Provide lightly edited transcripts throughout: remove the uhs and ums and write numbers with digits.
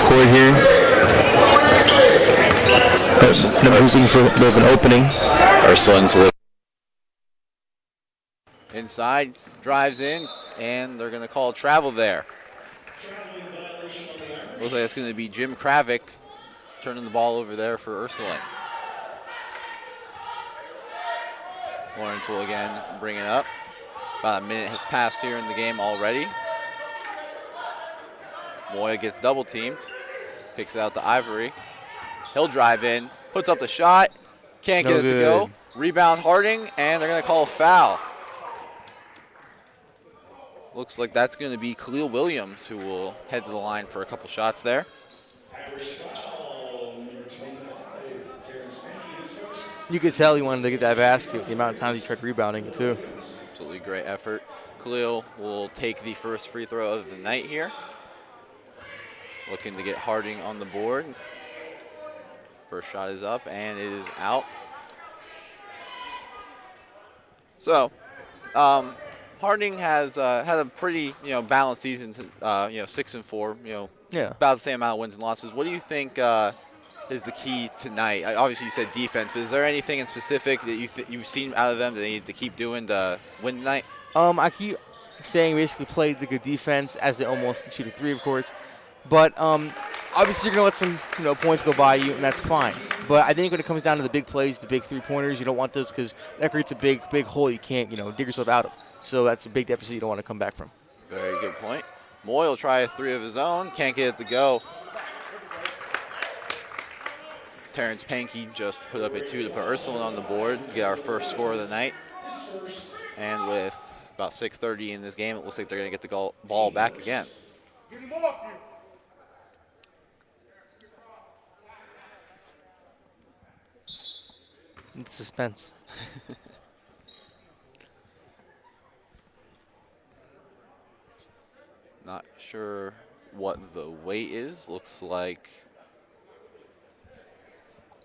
court here. Nobody's looking for a bit of an opening. Ursuline's inside, drives in, and they're going to call travel there. Looks like it's going to be Jim Kravick turning the ball over there for Ursuline. Lawrence will again bring it up. About a minute has passed here in the game already. Moya gets double teamed, picks out to Ivory. He'll drive in, puts up the shot, can't get it to go. Rebound Harding, and they're going to call a foul. Looks like that's going to be Khalil Williams who will head to the line for a couple shots there. You could tell he wanted to get that basket with the amount of times he tried rebounding it too. Absolutely great effort. Khalil will take the first free throw of the night here. Looking to get Harding on the board. First shot is up and it is out. So, Harding has had a pretty balanced season. 6-4. About the same amount of wins and losses. What do you think is the key tonight? Obviously, you said defense, but is there anything in specific that you've seen out of them that they need to keep doing to win tonight? I keep saying basically play the good defense as they almost shoot a three, of course. But obviously, you're going to let some points go by you, and that's fine. But I think when it comes down to the big plays, the big three-pointers, you don't want those because that creates a big hole you can't dig yourself out of. So that's a big deficit you don't want to come back from. Very good point. Moy will try a three of his own. Can't get it to go. Terrence Pankey just put up a two to put Ursuline on the board, get our first score of the night. And with about 6:30 in this game, it looks like they're going to get the ball back again. It's suspense. Not sure what the weight is. Looks like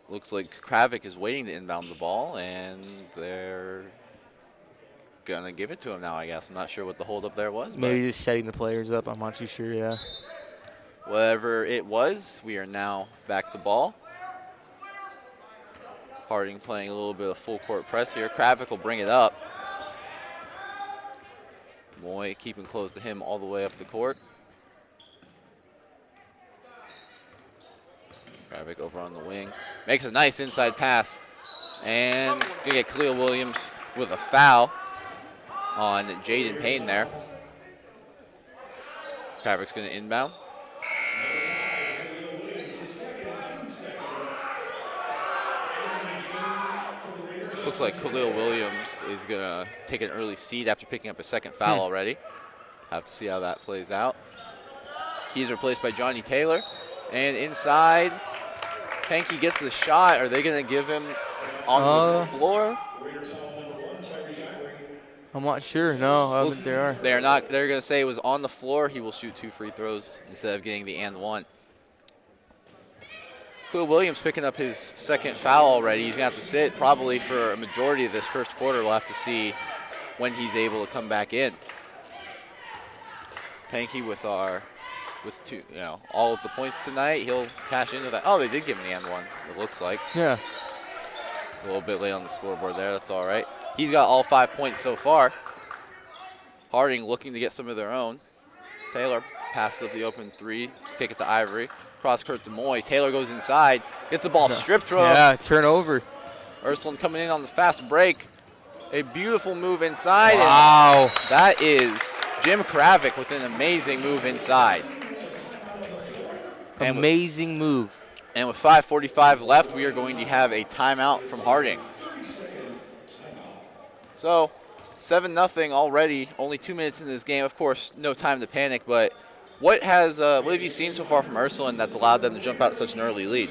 Kravick is waiting to inbound the ball, and they're gonna give it to him now, I guess. I'm not sure what the holdup there was. Maybe just setting the players up. I'm not too sure, yeah. Whatever it was, we are now back to ball. Harding playing a little bit of full court press here. Kravick will bring it up. Moy keeping close to him all the way up the court. Kravick over on the wing. Makes a nice inside pass. And gonna get Khalil Williams with a foul on Jaden Payne there. Kravick's gonna inbound. Looks like Khalil Williams is going to take an early seed after picking up a second foul already. Have to see how that plays out. He's replaced by Johnny Taylor. And inside, Pankey gets the shot. Are they going to give him on the floor? I'm not sure. No, I don't think they are. They're not. They're going to say it was on the floor. He will shoot 2 free throws instead of getting the and one. Khalil Williams picking up his second foul already. He's going to have to sit probably for a majority of this first quarter. We'll have to see when he's able to come back in. Pankey with two, all of the points tonight. He'll cash into that. Oh, they did give him the and one, it looks like. Yeah. A little bit late on the scoreboard there. That's all right. He's got all 5 points so far. Harding looking to get some of their own. Taylor passes up the open three. Kick it to Ivory. Cross court to Moy. Taylor goes inside. Gets the ball stripped from him. Yeah, turnover. Ursuline coming in on the fast break. A beautiful move inside. Wow. And that is Jim Kravick with an amazing move inside. Amazing move. And with 5:45 left, we are going to have a timeout from Harding. So, 7-0 already. Only 2 minutes in this game. Of course, no time to panic, but what have you seen so far from Ursuline that's allowed them to jump out such an early lead?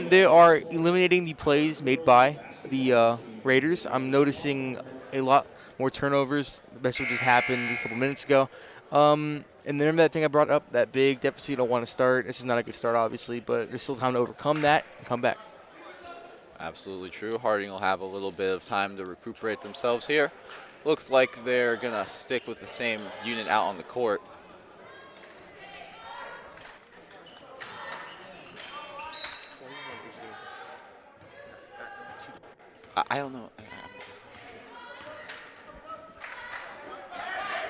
They are eliminating the plays made by the Raiders. I'm noticing a lot more turnovers. That just happened a couple minutes ago. And remember that thing I brought up, that big deficit you don't want to start. This is not a good start, obviously, but there's still time to overcome that and come back. Absolutely true. Harding will have a little bit of time to recuperate themselves here. Looks like they're going to stick with the same unit out on the court. I don't know.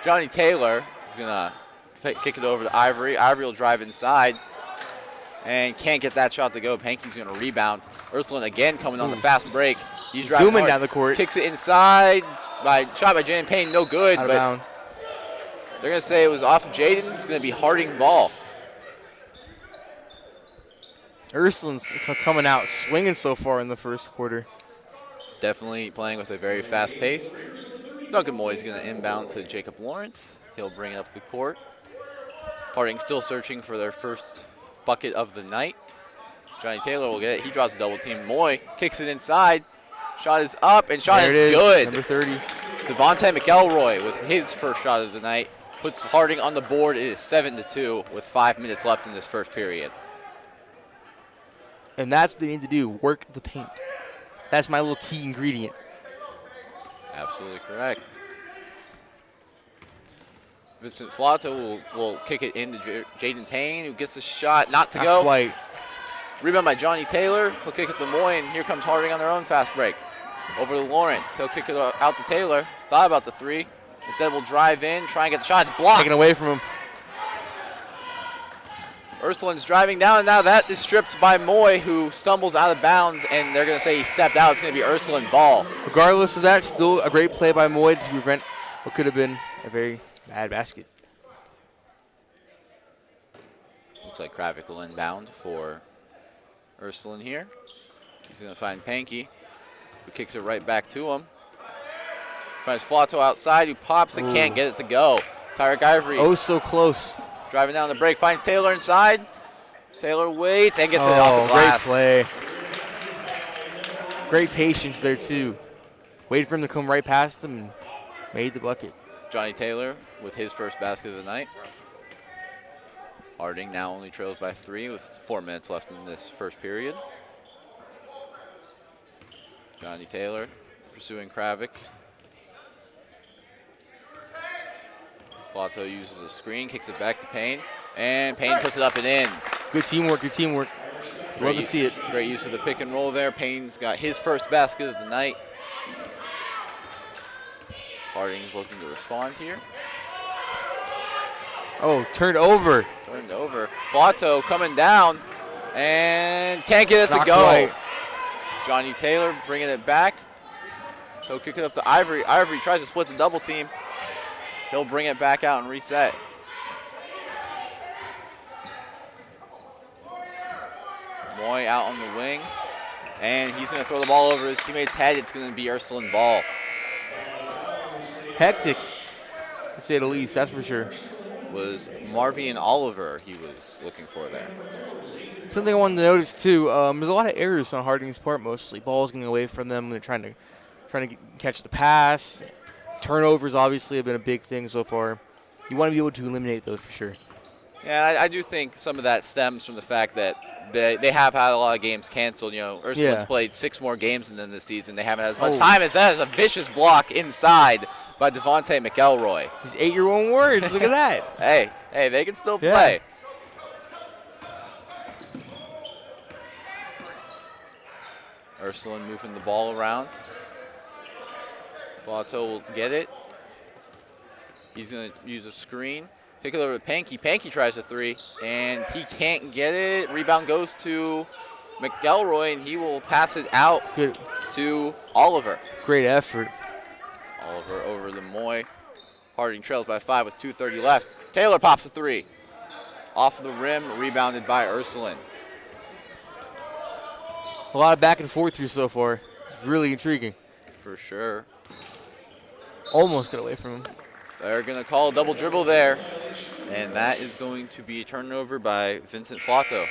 Johnny Taylor is going to kick it over to Ivory. Ivory will drive inside and can't get that shot to go. Pankey's going to rebound. Ursuline again coming on the fast break. He's driving zooming hard. down the court. Kicks it inside. Shot by Jaden Payne, no good. Out of but bounds. they're going to say it was off of Jaden. It's going to be Harding ball. Ursuline's coming out swinging so far in the first quarter. Definitely playing with a very fast pace. Duncan Moy's going to inbound to Jacob Lawrence. He'll bring it up the court. Harding still searching for their first bucket of the night. Johnny Taylor will get it. He draws a double team. Moy kicks it inside. Shot is up, and shot is good. Number 30. Devontae McElroy with his first shot of the night puts Harding on the board. It is 7-2 with 5 minutes left in this first period. And that's what they need to do, work the paint. That's my little key ingredient. Absolutely correct. Vincent Flato will kick it into Jaden Payne, who gets the shot not to go. Not quite. Rebound by Johnny Taylor. He'll kick it to Moy, and here comes Harding on their own fast break. Over to Lawrence. He'll kick it out to Taylor. Thought about the three. Instead, we'll drive in, try and get the shot. It's blocked. Taken away from him. Ursuline's driving down, and now that is stripped by Moy, who stumbles out of bounds, and they're going to say he stepped out. It's going to be Ursuline ball. Regardless of that, still a great play by Moy to prevent what could have been a very bad basket. Looks like Kravik will inbound for Ursuline here. He's going to find Pankey, who kicks it right back to him. Finds Flato outside, who pops and can't get it to go. Tyreek Ivory. Oh, so close. Driving down the break, finds Taylor inside. Taylor waits and gets it off the glass. Great play. Great patience there, too. Waited for him to come right past him and made the bucket. Johnny Taylor with his first basket of the night. Harding now only trails by 3 with 4 minutes left in this first period. Johnny Taylor pursuing Kravik. Flato uses a screen, kicks it back to Payne, and Payne puts it up and in. Good teamwork, good teamwork. Love to see it. Great use of the pick and roll there. Payne's got his first basket of the night. Harding's looking to respond here. Oh, turned over. Turned over. Flato coming down and can't get it to go. Quite. Johnny Taylor bringing it back. He'll kick it up to Ivory. Ivory tries to split the double team. He'll bring it back out and reset. Moy out on the wing. And he's going to throw the ball over his teammate's head. It's going to be Ursuline ball. Hectic, to say the least, that's for sure. Was Marvian Oliver he was looking for there. Something I wanted to notice, too, there's a lot of errors on Harding's part mostly. Balls getting away from them when they're trying to catch the pass. Turnovers obviously have been a big thing so far. You want to be able to eliminate those for sure. Yeah, I do think some of that stems from the fact that they have had a lot of games canceled. You know, Ursuline's played 6 more games than them this season. They haven't had as much time as that. As a vicious block inside by Devontae McElroy. Just ate your own words. Look at that. Hey, they can still play. Ursuline moving the ball around. Flato will get it. He's going to use a screen. Pick it over to Pankey. Pankey tries a 3, and he can't get it. Rebound goes to McElroy, and he will pass it out to Oliver. Great effort. Oliver over to Moy. Harding trails by 5 with 2:30 left. Taylor pops a 3. Off the rim, rebounded by Ursuline. A lot of back and forth here so far. Really intriguing. For sure. Almost got away from him. They're going to call a double dribble there, and that is going to be a turnover by Vincent Flato.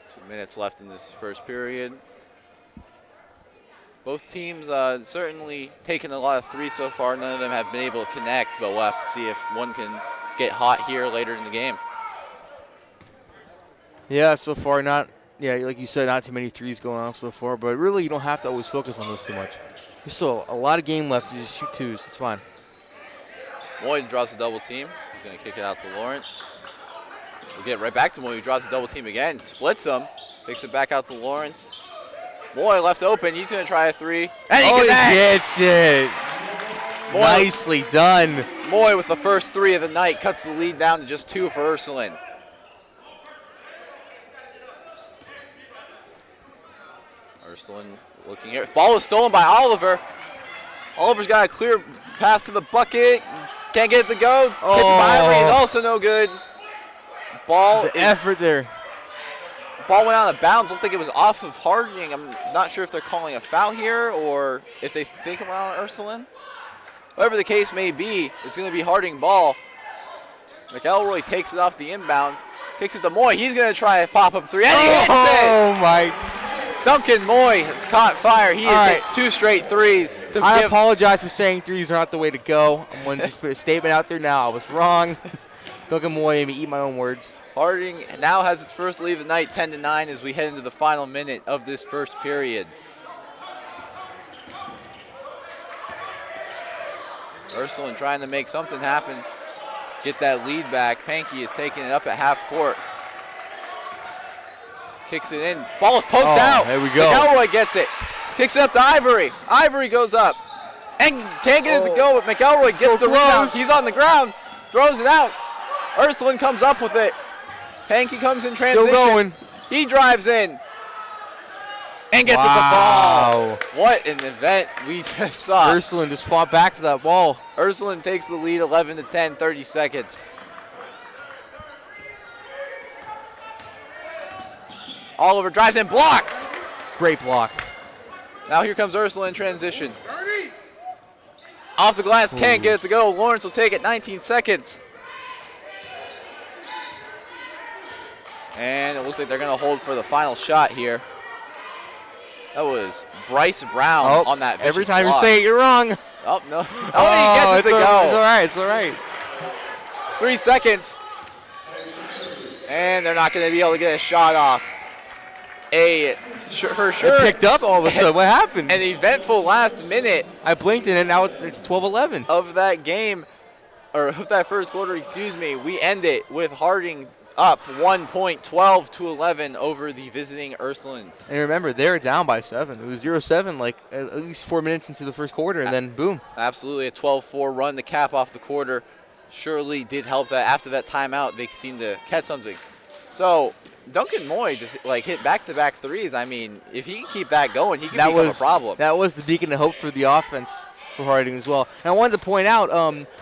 2 minutes left in this first period. Both teams certainly taken a lot of 3s so far. None of them have been able to connect, but we'll have to see if one can get hot here later in the game. Yeah, so far not, like you said, not too many 3s going on so far, but really you don't have to always focus on those too much. There's still a lot of game left to just shoot 2s. It's fine. Moy draws a double team. He's going to kick it out to Lawrence. We'll get right back to Moy, who draws a double team again, splits them, Kicks it back out to Lawrence. Moy left open. He's going to try a three. And he gets it. Moy, nicely done. Moy with the first three of the night cuts the lead down to just 2 for Ursuline. Ursuline looking here. Ball is stolen by Oliver. Oliver's got a clear pass to the bucket. Can't get it to go. Kicked by Ivory is also no good. Effort there. Ball went out of bounds. Looked like it was off of Harding. I'm not sure if they're calling a foul here or if they think about Ursuline. Whatever the case may be, it's going to be Harding ball. McElroy takes it off the inbound. Kicks it to Moy. He's going to try a pop-up three. And he hits it! Oh, my. Duncan Moy has caught fire. He has hit 2 straight threes. I apologize for saying threes are not the way to go. I'm going to just put a statement out there now. I was wrong. Duncan Moy made me eat my own words. Harding now has its first lead of the night, 10-9, as we head into the final minute of this first period. Ursuline trying to make something happen, get that lead back. Pankey is taking it up at half court. Kicks it in. Ball is poked out. There we go. McElroy gets it. Kicks it up to Ivory. Ivory goes up and can't get it to go, but McElroy gets the rebound. He's on the ground, throws it out. Ursuline comes up with it. Pankey comes in transition. Still going. He drives in and gets it to fall. What an event we just saw. Ursuline just fought back for that ball. Ursuline takes the lead 11-10, 30 seconds. Oliver drives in, blocked. Great block. Now here comes Ursuline in transition. Off the glass, can't get it to go. Lawrence will take it, 19 seconds. And it looks like they're going to hold for the final shot here. That was Bryce Brown on that vicious every time block. you say it, you're wrong. Oh, no. Oh, he gets it to go. It's all right. It's all right. 3 seconds. And they're not going to be able to get a shot off. For sure. It picked up all of a sudden. What happened? An eventful last minute. I blinked and now it's 12-11. Of that game, or of that first quarter, excuse me, we end it with Harding up 1 point, 12-11 over the visiting Ursuline. And remember, they were down by 7. It was 0-7 like at least 4 minutes into the first quarter, and then boom. Absolutely, a 12-4 run to cap off the quarter surely did help that. After that timeout, they seemed to catch something. So Duncan Moy just hit back-to-back threes. I mean, if he can keep that going, he can become a problem. That was the beacon of hope for the offense for Harding as well. And I wanted to point out,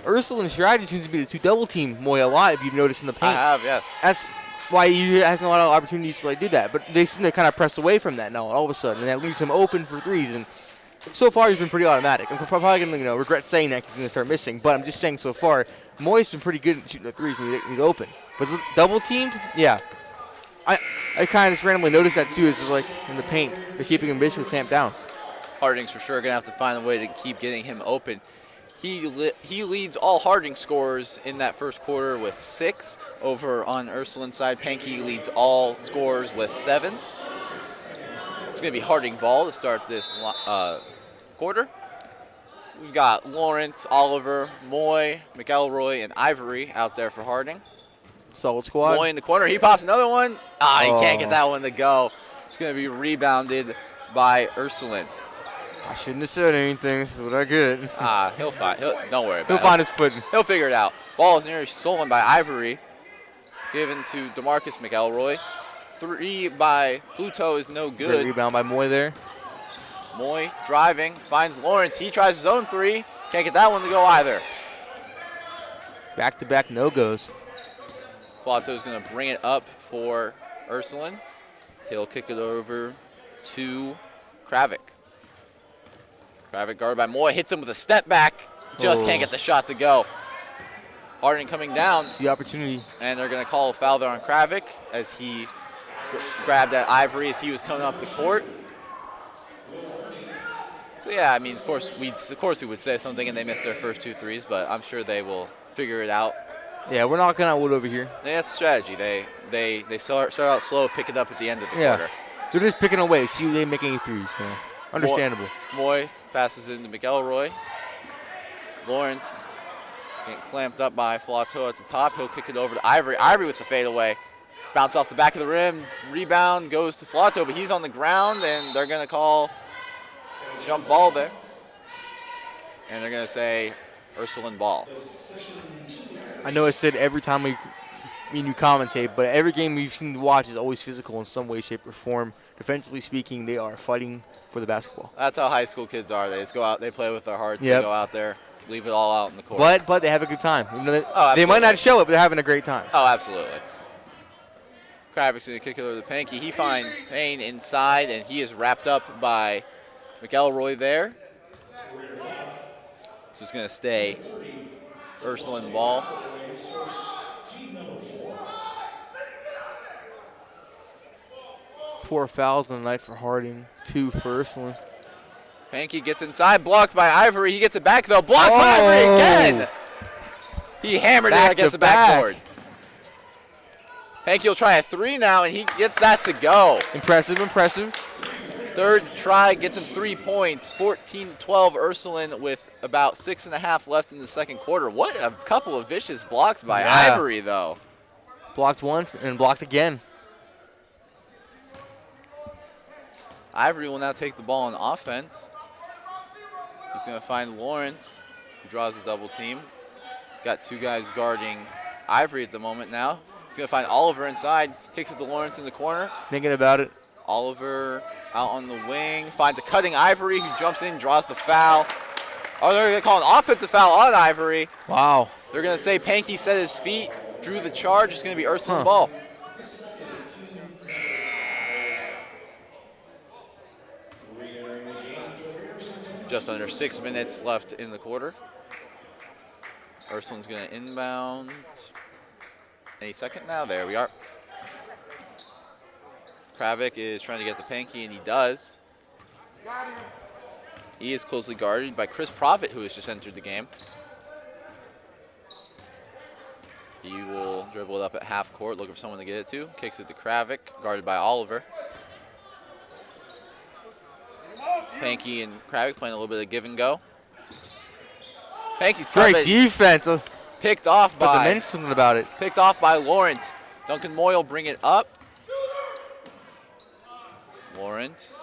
Ursuline's strategy seems to be to double-team Moy a lot, if you've noticed in the paint. I have, yes. That's why he hasn't a lot of opportunities to do that. But they seem to kind of press away from that now all of a sudden, and that leaves him open for threes. And so far, he's been pretty automatic. I'm probably going to regret saying that because he's going to start missing. But I'm just saying so far, Moy's been pretty good at shooting the threes when he's open. But double-teamed, yeah. I kind of just randomly noticed that too. It's like in the paint, they're keeping him basically clamped down. Harding's for sure going to have to find a way to keep getting him open. He leads all Harding scorers in that first quarter with 6. Over on Ursuline's side, Pankey leads all scorers with 7. It's going to be Harding ball to start this quarter. We've got Lawrence, Oliver, Moy, McElroy, and Ivory out there for Harding. Solid squad. Moy in the corner. He pops another one. He can't get that one to go. It's going to be rebounded by Ursuline. I shouldn't have said anything. This is what I get. He'll find. Don't worry about it. He'll find his footing. He'll figure it out. Ball is nearly stolen by Ivory. Given to DeMarcus McElroy. 3 by Fluto is no good. Great rebound by Moy there. Moy driving, finds Lawrence. He tries his own 3. Can't get that one to go either. Back-to-back no-goes. Flato is going to bring it up for Ursuline. He'll kick it over to Kravic. Kravic guarded by Moy, hits him with a step back. Just can't get the shot to go. Harding coming down. It's the opportunity. And they're going to call a foul there on Kravic as he grabbed at Ivory as he was coming up the court. So yeah, I mean, of course we would say something and they missed their first 2 threes, but I'm sure they will figure it out. Yeah, we're knocking out wood over here. That's strategy. They start out slow, pick it up at the end of the quarter. They're just picking away, see if they make any threes. Yeah. Understandable. Moy passes into McElroy. Lawrence getting clamped up by Flato at the top. He'll kick it over to Ivory. Ivory with the fadeaway. Bounce off the back of the rim. Rebound goes to Flato, but he's on the ground, and they're going to call jump ball there. And they're going to say Ursuline ball. I know I said every time you commentate, but every game we've seen to watch is always physical in some way, shape, or form. Defensively speaking, they are fighting for the basketball. That's how high school kids are. They just go out, they play with their hearts, Yep. They go out there, leave it all out in the court. But they have a good time. You know, Oh, they might not show it, but they're having a great time. Oh, absolutely. Kravik's going to kick it over to Pankey. He finds Payne inside, and he is wrapped up by McElroy there. So it's going to stay Ursuline ball. 4 fouls on the night for Harding, 2 for Ursuline. Pankey gets inside, blocked by Ivory. He gets it back, though. Blocked by Ivory again. He hammered it against the backboard. Pankey will try a 3 now, and he gets that to go. Impressive. Third try gets him 3 points. 14-12 Ursuline with about 6.5 left in the second quarter. What a couple of vicious blocks by Ivory, though. Blocked once and blocked again. Ivory will now take the ball on offense. He's going to find Lawrence, who draws a double team. Got 2 guys guarding Ivory at the moment now. He's going to find Oliver inside, kicks it to Lawrence in the corner. Thinking about it. Oliver out on the wing, finds a cutting Ivory, who jumps in, draws the foul. Oh, they're going to call an offensive foul on Ivory. Wow. They're going to say Pankey set his feet, drew the charge. It's going to be Ursuline ball. Just under 6 minutes left in the quarter. Ursuline's going to inbound. Any second now. There we are. Kravik is trying to get the Pankey, and he does. He is closely guarded by Chris Profit, who has just entered the game. He will dribble it up at half court, looking for someone to get it to. Kicks it to Kravik, guarded by Oliver. Pankey and Kravik playing a little bit of give and go. Pankey's great defense. Picked off by. But mention something about it. Picked off by Lawrence. Duncan Moy will bring it up. Lawrence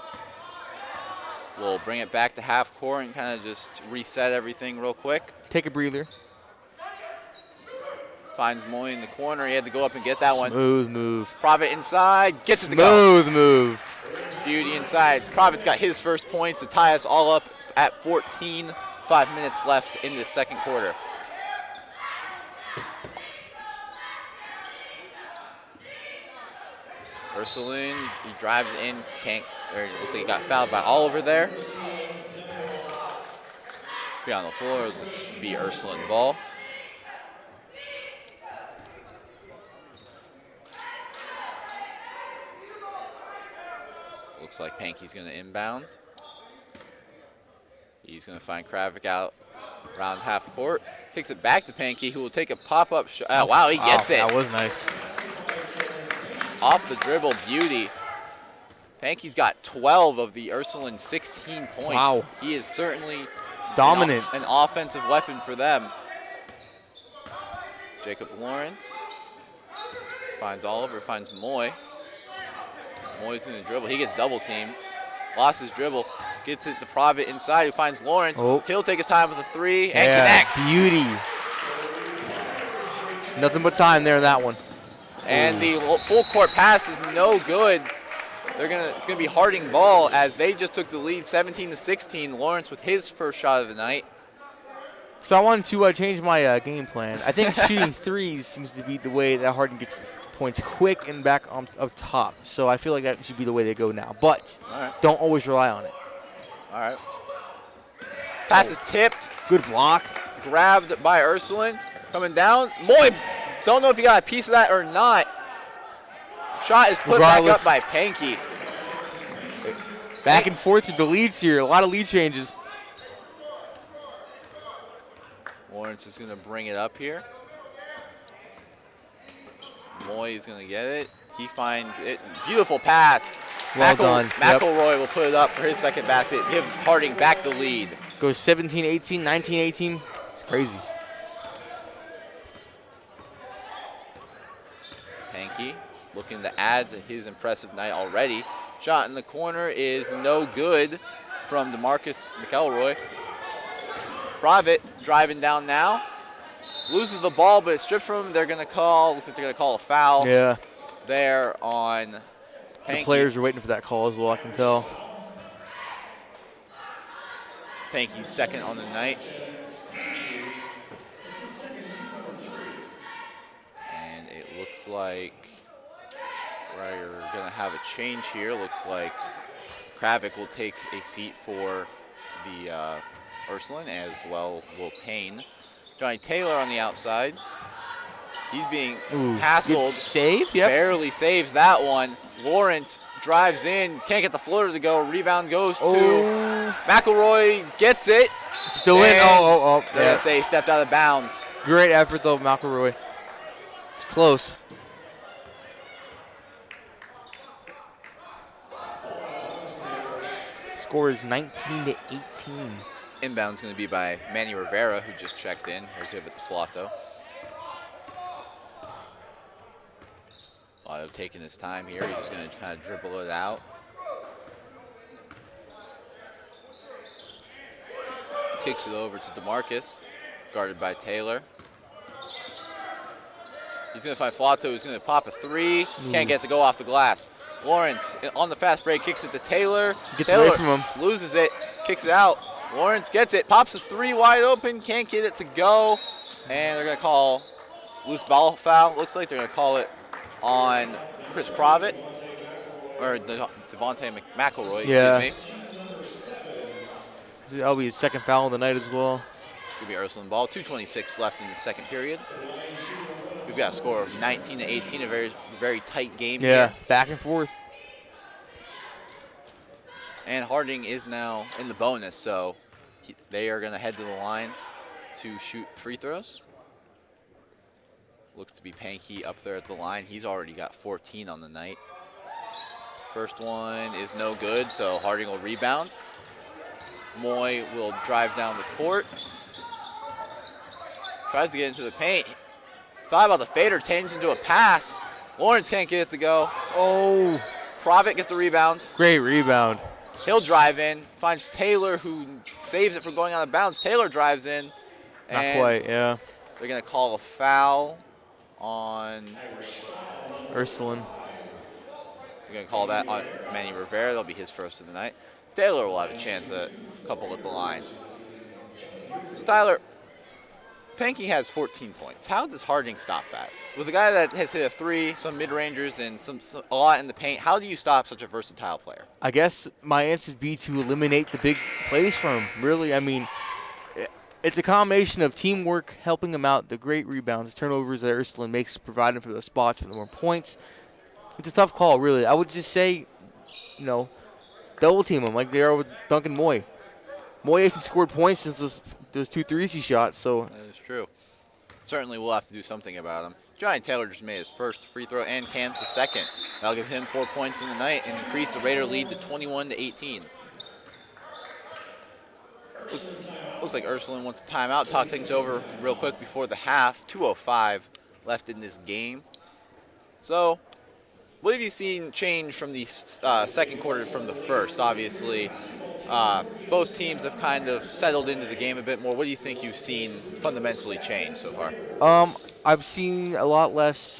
will bring it back to half court and kind of just reset everything real quick. Take a breather. Finds Moy in the corner. He had to go up and get that one. Smooth move. Profit inside. Gets it to go. Smooth move. Beauty inside. Profit's got his first points to tie us all up at 14. 5 minutes left in the second quarter. Ursuline, he drives in, looks like he got fouled by Oliver there. Be on the floor, this would be Ursuline ball. Looks like Pankey's going to inbound. He's going to find Kravik out around half court. Kicks it back to Pankey, who will take a pop-up shot. Oh, wow, he gets it. That was nice. Off the dribble, beauty. Pankey's got 12 of the Ursuline 16 points. Wow. He is certainly dominant. An offensive weapon for them. Jacob Lawrence finds Oliver, finds Moy. Moy's going to dribble. He gets double teamed. Lost his dribble. Gets it to Profit inside, who finds Lawrence. Oh. He'll take his time with a 3 and connects. Beauty. Nothing but time there in that one. And the full court pass is no good. It's gonna be Harding ball as they just took the lead 17-16. Lawrence with his first shot of the night. So I wanted to change my game plan. I think shooting threes seems to be the way that Harding gets points quick and back up top. So I feel like that should be the way they go now. But don't always rely on it. All right. Pass is tipped. Good block. Grabbed by Ursuline. Coming down. Moy, don't know if he got a piece of that or not. Shot is put back up by Pankey. Back and forth with the leads here. A lot of lead changes. Lawrence is going to bring it up here. Moy is going to get it. He finds it. Beautiful pass. Well done. McElroy will put it up for his second basket. Give Harding back the lead. Goes 17-18, 19-18. It's crazy. Pankey. looking to add to his impressive night already. Shot in the corner is no good from DeMarcus McElroy. Private driving down now. Loses the ball, but it's stripped from him. Looks like they're going to call a foul there on Pankey. The players are waiting for that call as well, I can tell. Pankey's second on the night. And it looks like we're going to have a change here. Looks like Kravick will take a seat for the Ursuline, as well will Payne. Johnny Taylor on the outside. He's being hassled. Good save, yep. Barely saves that one. Lawrence drives in, can't get the floater to go. Rebound goes to McElroy, gets it. Still in. They're going to say he stepped out of bounds. Great effort, though, McElroy. It's close. Score is 19-18. Inbound's going to be by Manny Rivera, who just checked in. He'll give it to Flato. Flato taking his time here. He's just going to kind of dribble it out. Kicks it over to DeMarcus, guarded by Taylor. He's going to find Flato, who's going to pop a three. Can't get to go off the glass. Lawrence on the fast break kicks it to Taylor. Gets Taylor away from him. Loses it, kicks it out. Lawrence gets it, pops a three wide open, can't get it to go. And they're going to call loose ball foul. Looks like they're going to call it on Chris Provitt, or Devontae McElroy, excuse me. That'll be his second foul of the night as well. It's going to be Ursuline ball. 2:26 left in the second period. We've got a score of 19-18, a very, very tight game here. Back and forth. And Harding is now in the bonus, so they are going to head to the line to shoot free throws. Looks to be Pankey up there at the line. He's already got 14 on the night. First one is no good, so Harding will rebound. Moy will drive down the court. Tries to get into the paint. Thought about the fader, changes into a pass. Lawrence can't get it to go. Provitt gets the rebound. Great rebound. He'll drive in, finds Taylor, who saves it from going out of bounds. Taylor drives in. Not quite, yeah. They're going to call a foul on Ursuline. They're going to call that on Manny Rivera. That'll be his first of the night. Taylor will have a chance at a couple at the line. So, Tyler, Pankey has 14 points. How does Harding stop that? With a guy that has hit a three, some mid-rangers, and a lot in the paint, how do you stop such a versatile player? I guess my answer would be to eliminate the big plays from him. Really, I mean, it's a combination of teamwork, helping him out, the great rebounds, turnovers that Ursuline makes, providing for those spots for the more points. It's a tough call, really. I would just say, double team him like they are with Duncan Moy. Moy hasn't scored points since those 2 threes he shot, so. That is true. Certainly we'll have to do something about him. Johnny Taylor just made his first free throw and cans the second. That'll give him 4 points in the night and increase the Raider lead to 21-18. Looks like Ursuline wants a timeout. Talk things over real quick before the half. 2:05 left in this game. So, what have you seen change from the second quarter from the first? Obviously, both teams have kind of settled into the game a bit more. What do you think you've seen fundamentally change so far? I've seen a lot less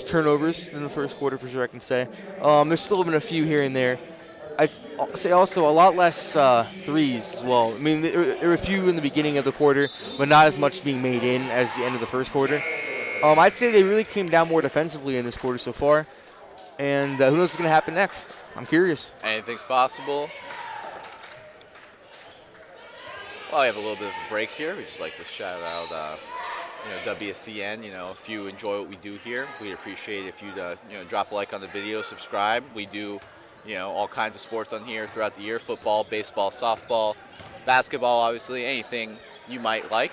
turnovers in the first quarter, for sure, I can say. There's still been a few here and there. I'd say also a lot less threes as well. I mean, there were a few in the beginning of the quarter, but not as much being made in as the end of the first quarter. I'd say they really came down more defensively in this quarter so far. And who knows what's going to happen next? I'm curious. Anything's possible. Well, we have a little bit of a break here. We'd just like to shout out WSCN. If you enjoy what we do here, we'd appreciate if you'd drop a like on the video, subscribe. We do all kinds of sports on here throughout the year: football, baseball, softball, basketball, obviously, anything you might like.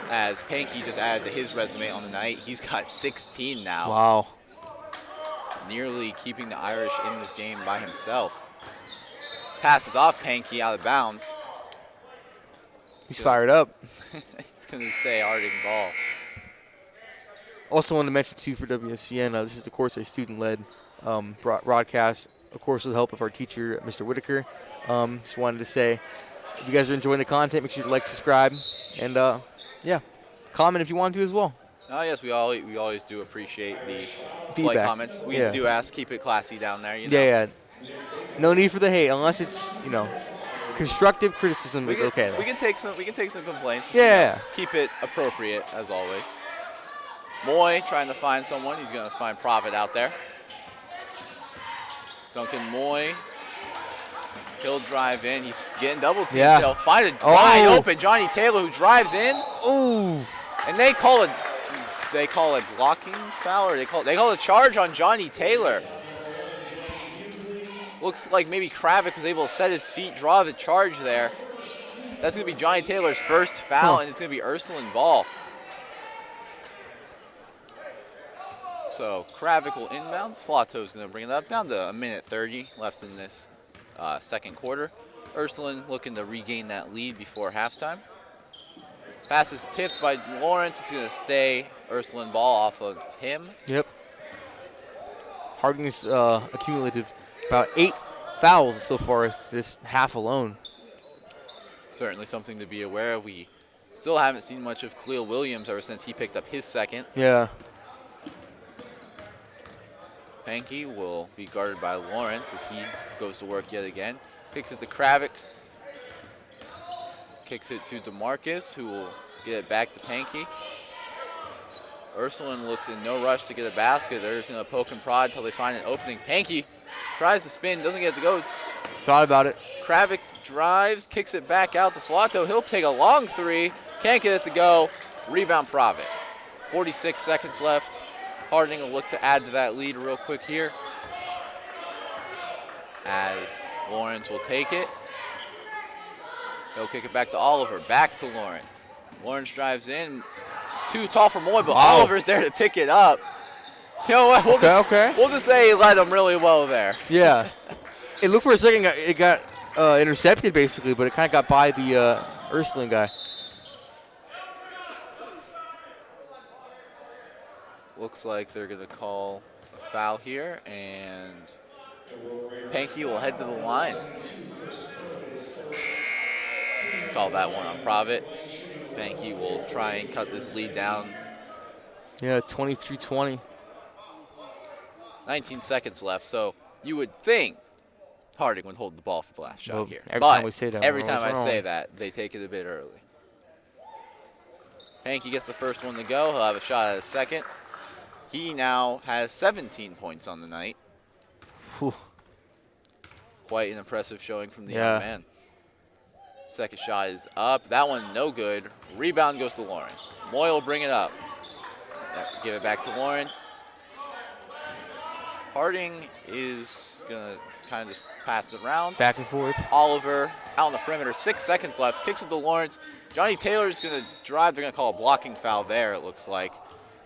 As Pankey just added to his resume on the night, he's got 16 now. Wow. Nearly keeping the Irish in this game by himself. Passes off Pankey out of bounds. He's fired up. It's going to stay Harding ball. Also want to mention, too, for WSCN, this is, of course, a student-led broadcast, of course, with the help of our teacher, Mr. Whitaker. Just wanted to say, if you guys are enjoying the content, make sure to like, subscribe, and, yeah, comment if you want to as well. Oh, yes, we always do appreciate the Feedback. comments. We Yeah. do ask, keep it classy down there, you know. Yeah. No need for the hate, unless it's, constructive criticism is okay. We can take some complaints. Yeah. Keep it appropriate as always. Moy trying to find someone. He's going to find Profit out there. Duncan Moy. He'll drive in. He's getting double teamed. Yeah. He'll find a wide open Johnny Taylor who drives in. Ooh. And they call it blocking foul, or they call a charge on Johnny Taylor. Looks like maybe Kravik was able to set his feet, draw the charge there. That's going to be Johnny Taylor's first foul, and it's going to be Ursuline ball. So Kravik will inbound. Flato's going to bring it up down to 1:30 left in this second quarter. Ursuline looking to regain that lead before halftime. Pass is tipped by Lawrence. It's going to stay Ursuline ball off of him. Yep. Harding's accumulated about 8 fouls so far this half alone. Certainly something to be aware of. We still haven't seen much of Khalil Williams ever since he picked up his second. Yeah. Pankey will be guarded by Lawrence as he goes to work yet again. Kicks it to Kravik. Kicks it to DeMarcus, who will get it back to Pankey. Ursuline looks in no rush to get a basket. They're just going to poke and prod until they find an opening. Pankey tries to spin, doesn't get it to go. Thought about it. Kravik drives, kicks it back out to Flato. He'll take a long three, can't get it to go. Rebound Profit. 46 seconds left. Harding will look to add to that lead real quick here, as Lawrence will take it. He'll kick it back to Oliver, back to Lawrence. Lawrence drives in, too tall for Moy, but Oliver's there to pick it up. You know what, we'll just say he led him really well there. Yeah. It looked for a second, it got intercepted basically, but it kind of got by the Ursuline guy. Looks like they're going to call a foul here, and Pankey will head to the line. Call that one on Profit. Pankey will try and cut this lead down. Yeah, 23-20. 19 seconds left, so you would think Harding would hold the ball for the last shot here. Every time we say that, every time I say that, they take it a bit early. Pankey gets the first one to go. He'll have a shot at a second. He now has 17 points on the night. Whew. Quite an impressive showing from the young man. Second shot is up. That one no good. Rebound goes to Lawrence. Moy will bring it up. Give it back to Lawrence. Harding is going to kind of just pass it around. Back and forth. Oliver out on the perimeter. 6 seconds left. Kicks it to Lawrence. Johnny Taylor's going to drive. They're going to call a blocking foul there, it looks like,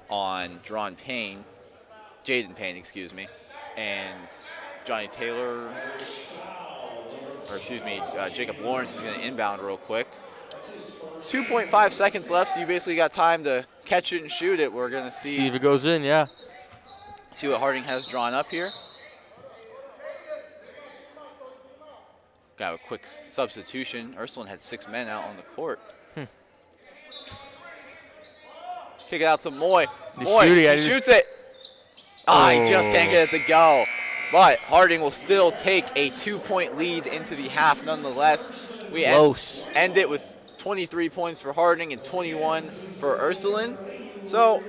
on Jaden Payne, excuse me. And Johnny Taylor, or excuse me, Jacob Lawrence is going to inbound real quick. 2.5 seconds left, so you basically got time to catch it and shoot it. We're going to see if it goes in, yeah. See what Harding has drawn up here. Got a quick substitution. Ursuline had 6 men out on the court. Kick it out to Moy. Moy, he shoots it. He just can't get it to go. But Harding will still take a 2-point lead into the half nonetheless. We end it with 23 points for Harding and 21 for Ursuline. So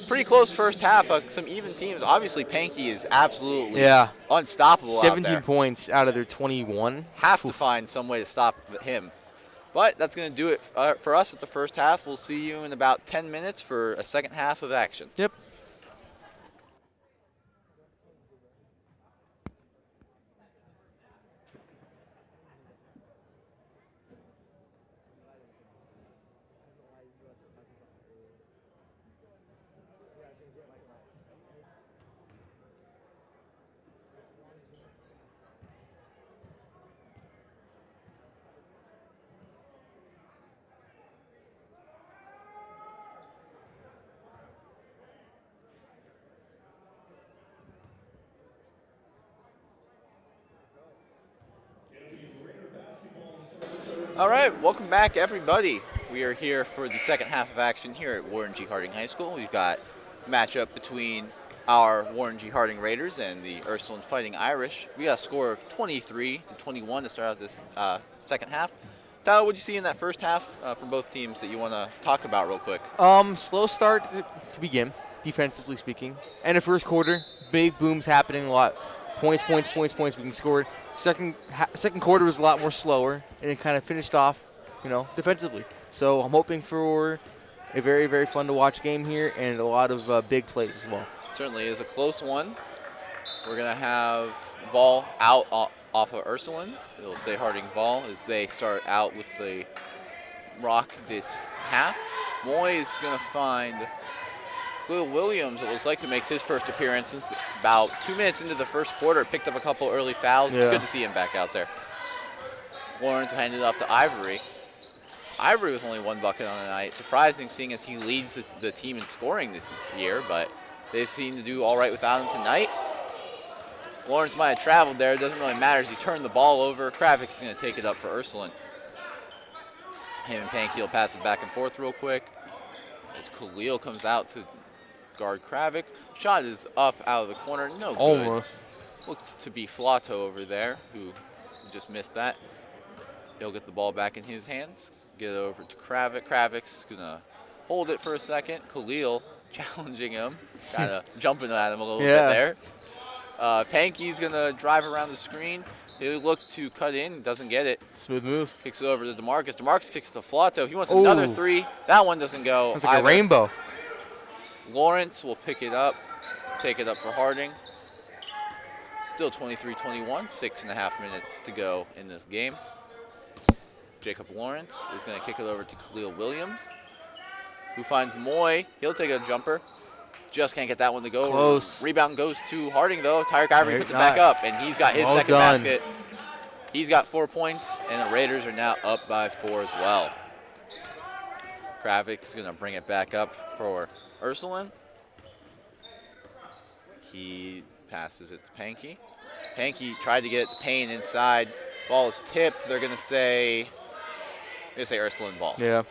pretty close first half. Some even teams. Obviously, Pankey is absolutely unstoppable 17 out there. points out of their 21. Have to find some way to stop him. But that's going to do it for us at the first half. We'll see you in about 10 minutes for a second half of action. Yep. All right, welcome back, everybody. We are here for the second half of action here at Warren G. Harding High School. We've got a matchup between our Warren G. Harding Raiders and the Ursuline Fighting Irish. We got a score of 23-21 to start out this second half. Tyler, what did you see in that first half from both teams that you want to talk about real quick? Slow start to begin, defensively speaking. And the first quarter, big booms happening a lot. Points being scored. Second quarter was a lot more slower, and it kind of finished off, defensively. So I'm hoping for a very, very fun to watch game here and a lot of big plays as well. Certainly is a close one. We're going to have ball out off of Ursuline. It'll stay Harding ball as they start out with the rock this half. Moy is going to find Khalil Williams, it looks like, who makes his first appearance since about 2 minutes into the first quarter. Picked up a couple early fouls. Yeah. Good to see him back out there. Lawrence handed it off to Ivory. Ivory with only one bucket on the night. Surprising, seeing as he leads the team in scoring this year, but they seem to do all right without him tonight. Lawrence might have traveled there. It doesn't really matter as he turned the ball over. Kravik is going to take it up for Ursuline. Him and Pankey will pass it back and forth real quick. As Khalil comes out to guard Kravik. Shot is up out of the corner. No good. Almost. Looked to be Flato over there, who just missed that. He'll get the ball back in his hands. Get it over to Kravik. Kravik's going to hold it for a second. Khalil challenging him. Kind of jumping at him a little bit there. Pankey's going to drive around the screen. He looks to cut in, doesn't get it. Smooth move. Kicks it over to DeMarcus. DeMarcus kicks to Flato. He wants another three. That one doesn't go. It's like a rainbow. Lawrence will pick it up, take it up for Harding. Still 23-21, 6.5 minutes to go in this game. Jacob Lawrence is going to kick it over to Khalil Williams, who finds Moy. He'll take a jumper. Just can't get that one to go. Close. Rebound goes to Harding, though. Tyreek Ivory puts it back up, and he's got his second basket. He's got 4 points, and the Raiders are now up by 4 as well. Kravik is going to bring it back up for Ursuline. He passes it to Pankey. Pankey tried to get it to Payne inside. Ball is tipped. They're going to say Ursuline ball. Yeah.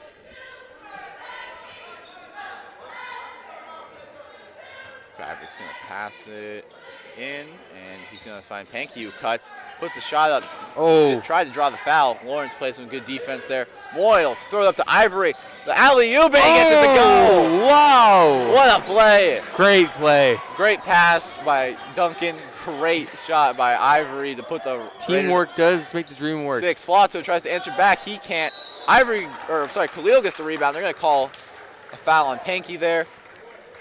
Kravik's going to pass it in, and he's going to find Pankey, who cuts, puts the shot up. Oh. Tried to draw the foul. Lawrence plays some good defense there. Moyle throw it up to Ivory. The alley-oop, and he gets it to go. Wow. What a play. Great play. Great pass by Duncan. Great shot by Ivory to put the teamwork does make the dream work. 6. Flato tries to answer back. He can't. Khalil gets the rebound. They're going to call a foul on Pankey there.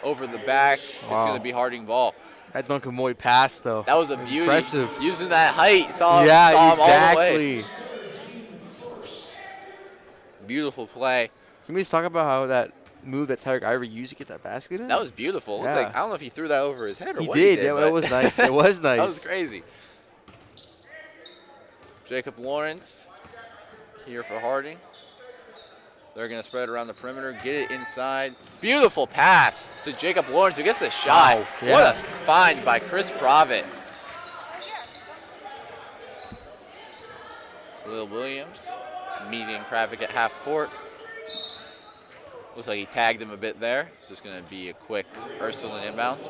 Over the back. Wow. It's going to be Harding ball. That Duncan Moy pass, though. That was a beauty. Impressive. Using that height. Saw him all the way. Beautiful play. Can we just talk about how that move that Tyreek Ivory used to get that basket in? That was beautiful. Yeah. Like, I don't know if he threw that over his head or he what did. he did. Yeah, it was nice. It was nice. That was crazy. Jacob Lawrence here for Harding. They're going to spread around the perimeter, get it inside. Beautiful pass to Jacob Lawrence, who gets a shot. Wow. Yeah. What a find by Chris Provitt. Khalil Williams meeting Kravik at half court. Looks like he tagged him a bit there. It's just going to be a quick Ursuline inbound.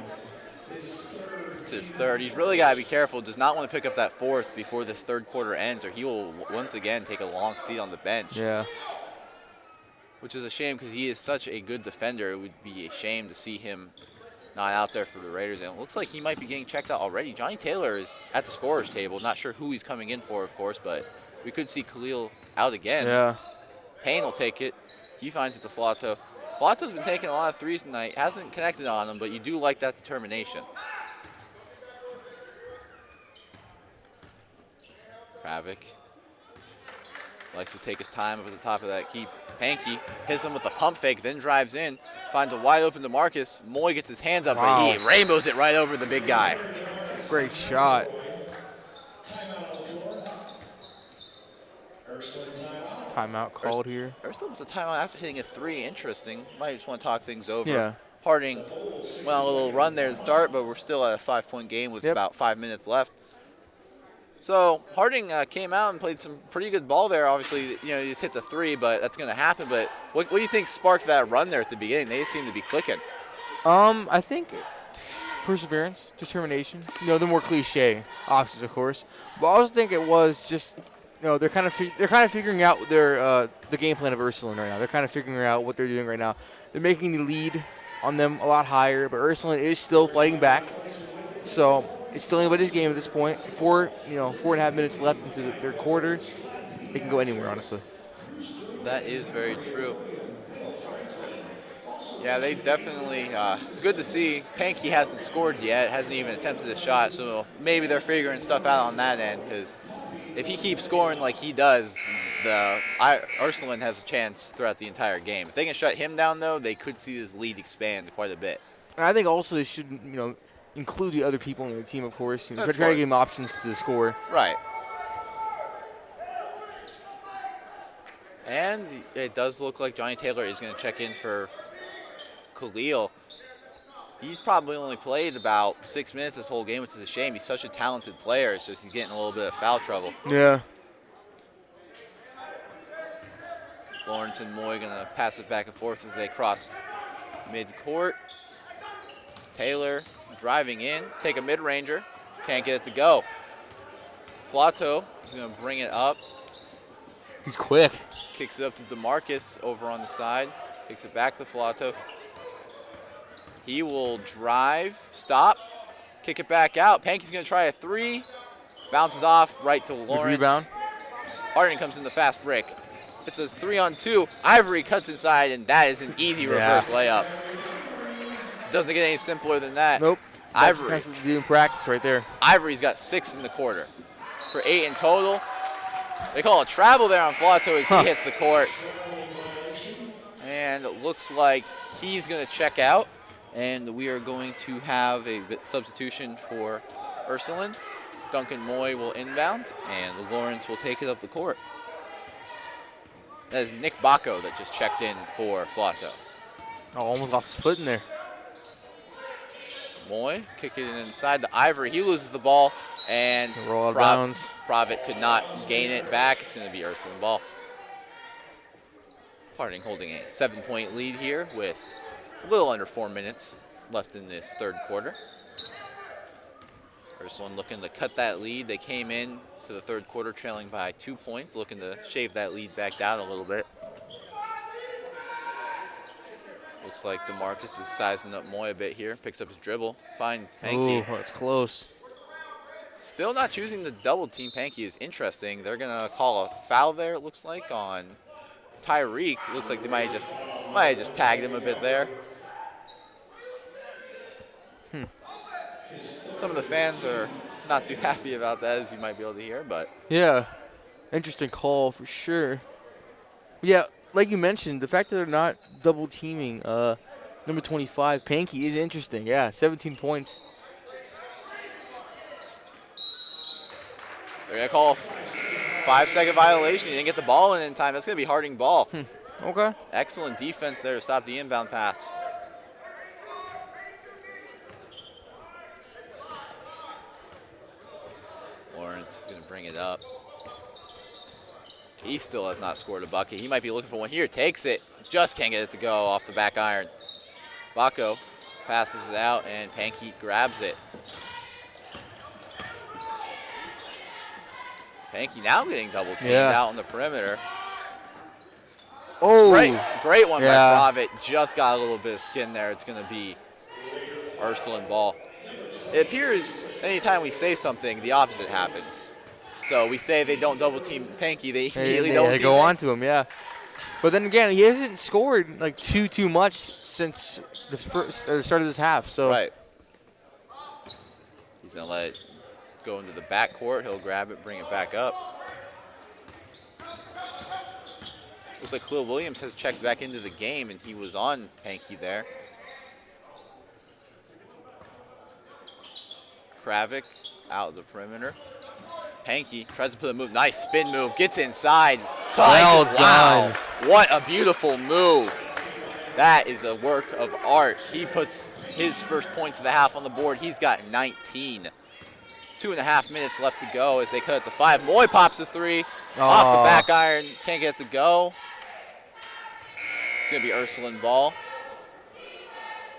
It's his third. He's really got to be careful. Does not want to pick up that fourth before this third quarter ends, or he will once again take a long seat on the bench. Yeah. Which is a shame because he is such a good defender. It would be a shame to see him not out there for the Raiders. And it looks like he might be getting checked out already. Johnny Taylor is at the scorer's table. Not sure who he's coming in for, of course, but we could see Khalil out again. Yeah. Payne will take it. He finds it to Flato. Flato's been taking a lot of threes tonight. Hasn't connected on them, but you do like that determination. Kravik likes to take his time up at the top of that key. Pankey hits him with a pump fake, then drives in, finds a wide open DeMarcus. Moy gets his hands up, wow. and he rainbows it right over the big guy. Great shot. Timeout called here. Ursuline was a timeout after hitting a three. Interesting. Might just want to talk things over. Yeah. Harding went on a little run there to start, but we're still at a 5-point game with about 5 minutes left. So Harding came out and played some pretty good ball there. Obviously, he just hit the 3, but that's going to happen. But what do you think sparked that run there at the beginning? They seem to be clicking. I think perseverance, determination. The more cliche options, of course. But I also think it was just, they're kind of figuring out the game plan of Ursuline right now. They're kind of figuring out what they're doing right now. They're making the lead on them a lot higher, but Ursuline is still fighting back. So it's still anybody's game at this point. 4.5 minutes left into the third quarter. It can go anywhere, honestly. That is very true. Yeah, they definitely, it's good to see. Pankey hasn't scored yet, hasn't even attempted a shot, so maybe they're figuring stuff out on that end, because if he keeps scoring like he does, Ursuline has a chance throughout the entire game. If they can shut him down, though, they could see this lead expand quite a bit. And I think also they should, include the other people in the team, of course. Try to give them options to score. Right. And it does look like Johnny Taylor is going to check in for Khalil. He's probably only played about 6 minutes this whole game, which is a shame. He's such a talented player. It's just he's getting a little bit of foul trouble. Yeah. Lawrence and Moy going to pass it back and forth as they cross mid-court. Taylor driving in, take a mid-ranger, can't get it to go. Flato is going to bring it up. He's quick. Kicks it up to DeMarcus over on the side, kicks it back to Flato. He will drive, stop, kick it back out. Pankey's going to try a 3, bounces off right to Lawrence. Good rebound. Harding comes in the fast break. It's a 3-on-2. Ivory cuts inside, and that is an easy reverse layup. Doesn't get any simpler than that. Nope. Ivory. That's doing practice right there. Ivory's got 6 in the quarter for 8 in total. They call a travel there on Flato as he hits the court. And it looks like he's going to check out. And we are going to have a substitution for Ursuline. Duncan Moy will inbound, and Lawrence will take it up the court. That is Nick Bacco that just checked in for Flato. Oh, almost lost his foot in there. Moy kicking it inside to Ivory. He loses the ball, and roll out of bounds. Provitt could not gain it back. It's going to be Ursuline ball. Harding holding a 7-point lead here with a little under 4 minutes left in this third quarter. Ursuline looking to cut that lead. They came in to the third quarter trailing by 2 points, looking to shave that lead back down a little bit. Looks like DeMarcus is sizing up Moy a bit here. Picks up his dribble, finds Pankey. Oh, that's close. Still not choosing the double team. Pankey is interesting. They're gonna call a foul there, it looks like, on Tyreek. Looks like they might have just tagged him a bit there. Some of the fans are not too happy about that, as you might be able to hear, but yeah, interesting call for sure. Yeah, like you mentioned, the fact that they're not double teaming number 25, Pankey, is interesting. Yeah, 17 points. they're gonna call a 5-second violation. He didn't get the ball in time. That's gonna be Harding ball. Okay. Excellent defense there to stop the inbound pass. Lawrence gonna bring it up. He still has not scored a bucket. He might be looking for one here. Takes it. Just can't get it to go off the back iron. Bacco passes it out, and Pankey grabs it. Pankey now getting double teamed out on the perimeter. Oh, great one by Provitt. Just got a little bit of skin there. It's going to be Ursuline ball. It appears anytime we say something, the opposite happens. So we say they don't double team Pankey, they immediately double team. Go on to him, yeah. But then again, he hasn't scored like too much since the start of this half. So right. He's gonna let it go into the backcourt. He'll grab it, bring it back up. Looks like Khalil Williams has checked back into the game, and he was on Pankey there. Kravic out of the perimeter. Pankey tries to put a move. Nice spin move. Gets inside. Well done. Wow. What a beautiful move. That is a work of art. He puts his first points of the half on the board. He's got 19. 2.5 minutes left to go as they cut it to 5. Moy pops a 3 off the back iron. Can't get it to go. It's going to be Ursuline ball.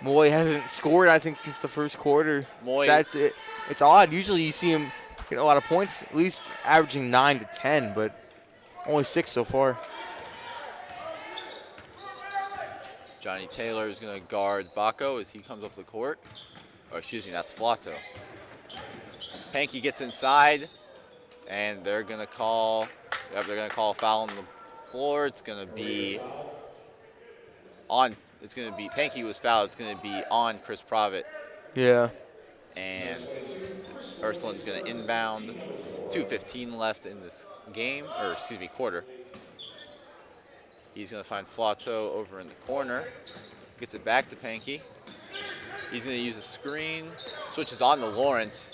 Moy hasn't scored, I think, since the first quarter. Moy. So that's it. It's odd. Usually you see him get a lot of points, at least averaging 9 to 10, but only 6 so far. Johnny Taylor is going to guard Baco as he comes up the court. Oh, excuse me, that's Flato. Pankey gets inside, and they're going to call. Yep, they're going to call a foul on the floor. It's going to be on. It's going to be Pankey was fouled. It's going to be on Chris Provitt. Yeah. And Ursuline's going to inbound. 2:15 left in this game, or excuse me, quarter. He's going to find Flato over in the corner. Gets it back to Pankey. He's going to use a screen. Switches on to Lawrence.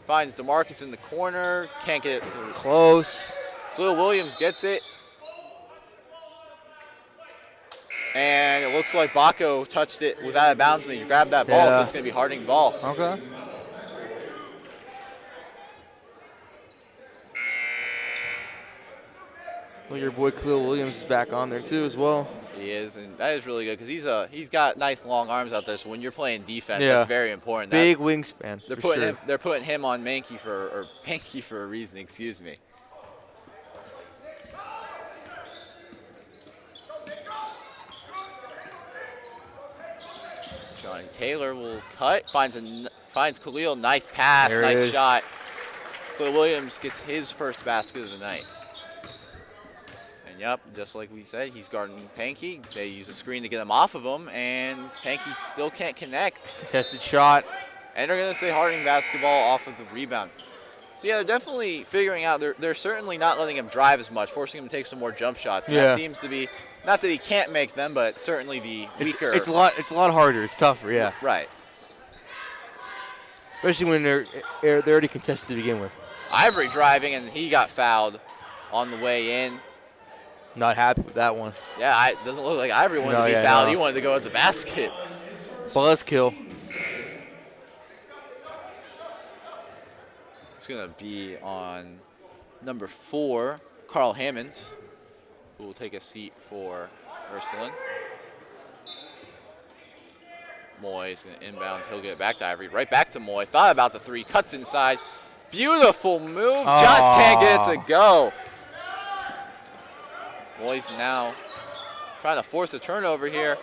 Finds DeMarcus in the corner. Can't get it through. Close. Khalil Williams gets it. And it looks like Baco touched it, was out of bounds, and he grabbed that ball, so it's going to be Harding ball. Okay. Well, your boy Khalil Williams is back on there too as well. He is, and that is really good because he's got nice long arms out there. So when you're playing defense, that's very important. Big wingspan. They're putting him on Pankey for a reason. Excuse me. Johnny Taylor will cut. Finds Khalil. Nice pass. Nice shot. Khalil Williams gets his first basket of the night. And yep, just like we said, he's guarding Pankey. They use a screen to get him off of him, and Pankey still can't connect. Contested shot. And they're going to say Harding basketball off of the rebound. So yeah, they're definitely figuring out. They're certainly not letting him drive as much, forcing him to take some more jump shots. And that seems to be, not that he can't make them, but certainly the weaker. It's a lot harder. It's tougher. Yeah. Right. Especially when they're already contested to begin with. Ivory driving, and he got fouled on the way in. Not happy with that one. Yeah, it doesn't look like Ivory wanted to be fouled. He wanted to go at the basket. Buzzkill. It's going to be on number 4, Carl Hammonds, who will take a seat for Ursuline. Moy is going to inbound. He'll get it back to Ivory. Right back to Moy. Thought about the 3. Cuts inside. Beautiful move. Just can't get it to go. Moy's now trying to force a turnover here.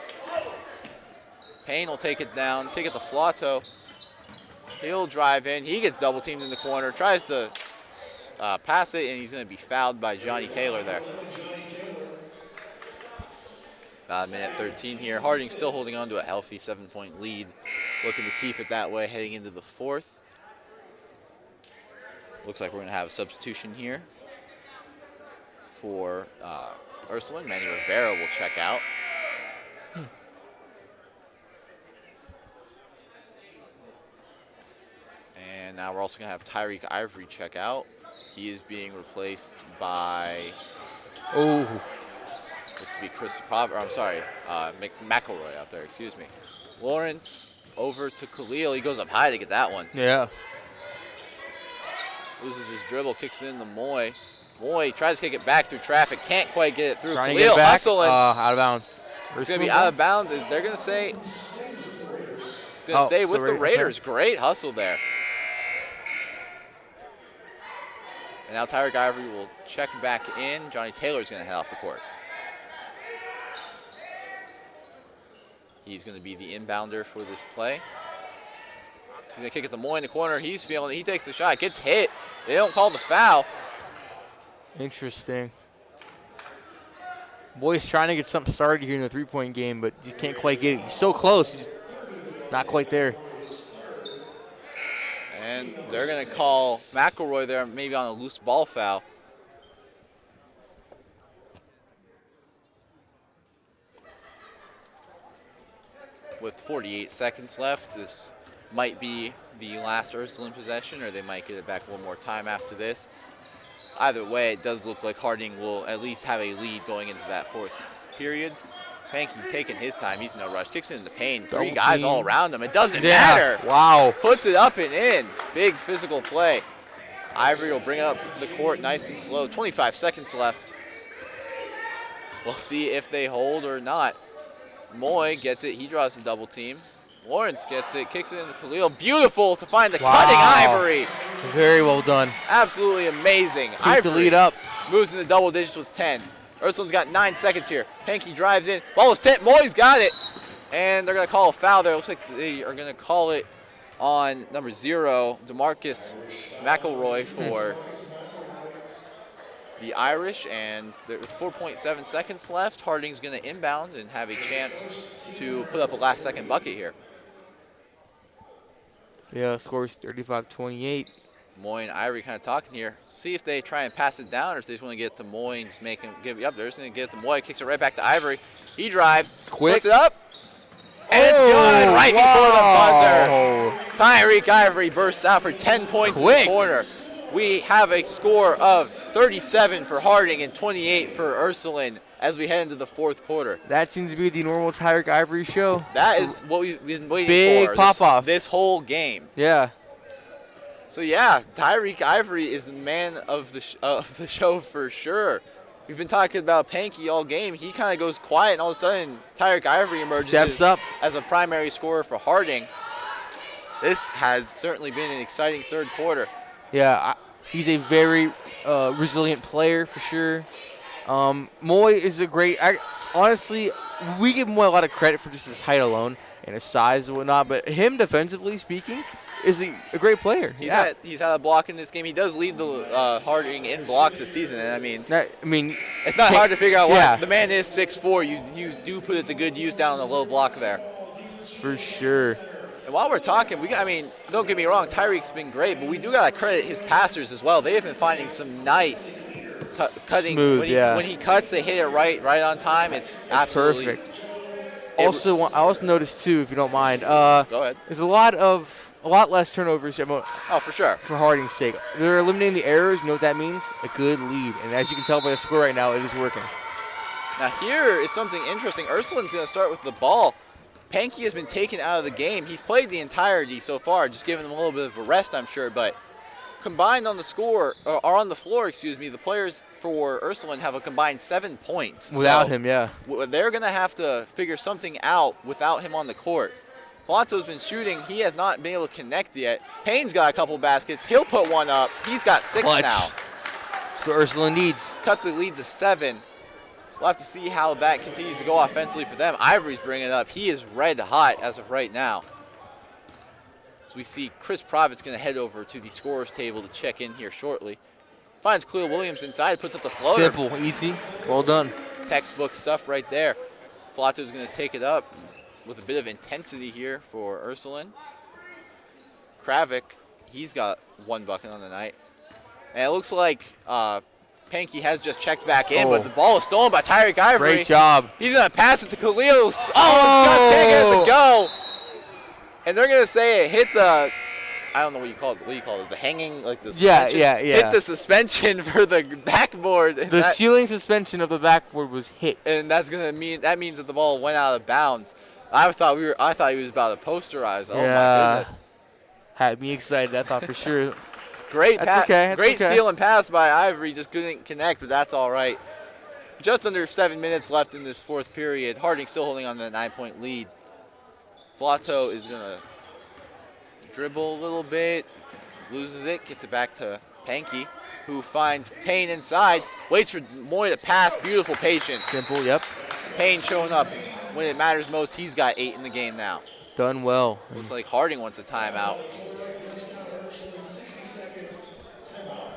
Payne will take it down. Kick it to Flato. He'll drive in. He gets double teamed in the corner. Tries to pass it, and he's going to be fouled by Johnny Taylor there. About a minute 13 here. Harding still holding on to a healthy 7-point lead. Looking to keep it that way heading into the 4th. Looks like we're going to have a substitution here for Ursuline. Manny Rivera will check out. And now we're also going to have Tyreek Ivory check out. He is being replaced by, looks to be Chris Provitt, or I'm sorry, McElroy out there, excuse me. Lawrence over to Khalil. He goes up high to get that one. Yeah. Loses his dribble, kicks it in to Moy. Moy tries to kick it back through traffic, can't quite get it through. Trying Khalil to get back. hustling. Out of bounds. It's going to be out of bounds. They're going to say, going to stay with the Raiders. Great hustle there. And now Tyreek Ivory will check back in. Johnny Taylor's going to head off the court. He's going to be the inbounder for this play. He's going to kick it to Moy in the corner. He's feeling it. He takes the shot. Gets hit. They don't call the foul. Interesting. Boy's trying to get something started here in the three-point game, but just can't quite get it. He's so close. He's not quite there. And they're going to call McElroy there maybe on a loose ball foul. With 48 seconds left, this might be the last Ursuline possession, or they might get it back one more time after this. Either way, it does look like Harding will at least have a lead going into that 4th period. Pankey taking his time. He's no rush. Kicks it into Payne. Double 3 guys team. all around him. It doesn't matter. Wow. Puts it up and in. Big physical play. Ivory will bring it up the court nice and slow. 25 seconds left. We'll see if they hold or not. Moy gets it. He draws the double team. Lawrence gets it. Kicks it into Khalil. Beautiful to find the cutting Ivory. Very well done. Absolutely amazing. Keep Ivory the lead up. moves into double digits with 10. Ursuline's got 9 seconds here. Pankey drives in. Ball is tipped. Moy's got it. And they're going to call a foul there. Looks like they are going to call it on number 0, DeMarcus McElroy for the Irish. And there's 4.7 seconds left. Harding's going to inbound and have a chance to put up a last-second bucket here. Yeah, scores 35-28. Moy and Ivory kind of talking here. See if they try and pass it down or if they just want to get it to Moy and just make him give it up. They're just going to get it to Moy. Kicks it right back to Ivory. He drives. Quick. Puts it up. And it's good right before the buzzer. Tyreek Ivory bursts out for 10 points in the corner. We have a score of 37 for Harding and 28 for Ursuline as we head into the 4th quarter. That seems to be the normal Tyreek Ivory show. That is what we've been waiting for. Big pop-off. This whole game. Yeah. So, yeah, Tyreek Ivory is the man of the show for sure. We've been talking about Pankey all game. He kind of goes quiet, and all of a sudden, Tyreek Ivory emerges as a primary scorer for Harding. This has certainly been an exciting 3rd quarter. Yeah, he's a very resilient player for sure. Moy is a great honestly, we give Moy a lot of credit for just his height alone and his size and whatnot, but him defensively speaking is a great player. He's had a block in this game. He does lead the Harding in blocks this season, and I mean, it's not hard to figure out why. The man is 6'4". You do put it to good use down on the low block there. For sure. And while we're talking, don't get me wrong, Tyreek's been great, but we do got to credit his passers as well. They have been finding some nice cutting. Smooth, when he cuts, they hit it right on time. It's absolutely perfect. I also noticed too, if you don't mind. Go ahead. There's a lot less turnovers. Oh, for sure. For Harding's sake, they're eliminating the errors. You know what that means? A good lead, and as you can tell by the score right now, it is working. Now here is something interesting. Ursuline's going to start with the ball. Pankey has been taken out of the game. He's played the entirety so far, just giving them a little bit of a rest, I'm sure. But combined on the floor, the players for Ursuline have a combined 7 points. Without him, yeah. They're going to have to figure something out without him on the court. Flato's been shooting. He has not been able to connect yet. Payne's got a couple baskets. He'll put one up. He's got 6 now. That's what Ursuline needs. Cut the lead to 7. We'll have to see how that continues to go offensively for them. Ivory's bringing it up. He is red hot as of right now. As we see Chris Provitt's going to head over to the scorer's table to check in here shortly. Finds Khalil Williams inside, puts up the floater. Simple, easy, well done. Textbook stuff right there. Flato's going to take it up with a bit of intensity here for Ursuline. Kravic, he's got 1 bucket on the night. And it looks like Pankey has just checked back in, but the ball is stolen by Tyreek Ivory. Great job. He's going to pass it to Khalil. Just can't get it to go. And they're going to say it hit the, I don't know what you call it. What do you call it? The hanging, like the suspension? Yeah. Hit the suspension for the backboard. The ceiling suspension of the backboard was hit. And that's going to mean that the ball went out of bounds. I thought he was about to posterize. Oh my goodness. Had me excited, I thought for sure. Great steal and pass by Ivory, just couldn't connect, but that's all right. Just under 7 minutes left in this 4th period. Harding still holding on to the 9-point lead. Flato is going to dribble a little bit, loses it, gets it back to Pankey, who finds Payne inside, waits for Moy to pass, beautiful patience. Simple, yep. Payne showing up when it matters most. He's got 8 in the game now. Done well. Looks like Harding wants a timeout.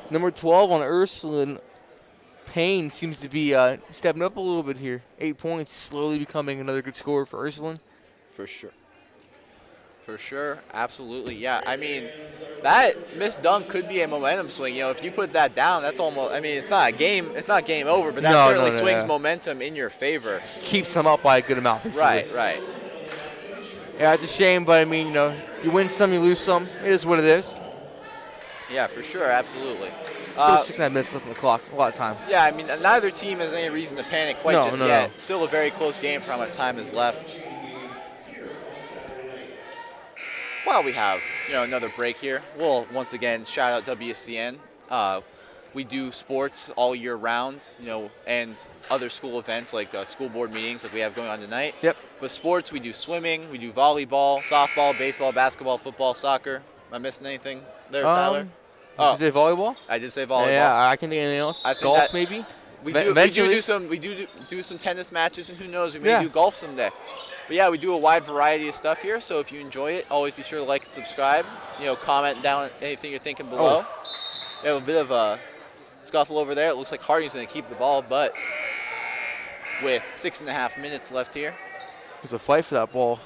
Number 12 on Ursuline, Payne seems to be stepping up a little bit here. 8 points, slowly becoming another good scorer for Ursuline. For sure, absolutely, yeah. I mean, that missed dunk could be a momentum swing. You know, if you put that down, that's almost, I mean, it's not game over, but that certainly swings momentum in your favor. Keeps them up by a good amount. Right. Yeah, it's a shame, but I mean, you win some, you lose some. It is what it is. Yeah, for sure, absolutely. Still 6.5 minutes left on the clock. A lot of time. Yeah, I mean, neither team has any reason to panic quite just yet. No. Still a very close game for how much time is left. While we have, another break here, we'll once again shout out WSCN. We do sports all year round, and other school events like school board meetings like we have going on tonight. Yep. With sports, we do swimming, we do volleyball, softball, baseball, basketball, football, soccer. Am I missing anything there, Tyler? Did you say volleyball? I did say volleyball. Yeah, I can think of anything else. Golf, maybe? We do some tennis matches, and who knows, we may do golf someday. But yeah, we do a wide variety of stuff here, so if you enjoy it, always be sure to like and subscribe. Comment down anything you're thinking below. We have a bit of a scuffle over there. It looks like Harding's going to keep the ball, but with 6.5 minutes left here. There's a fight for that ball.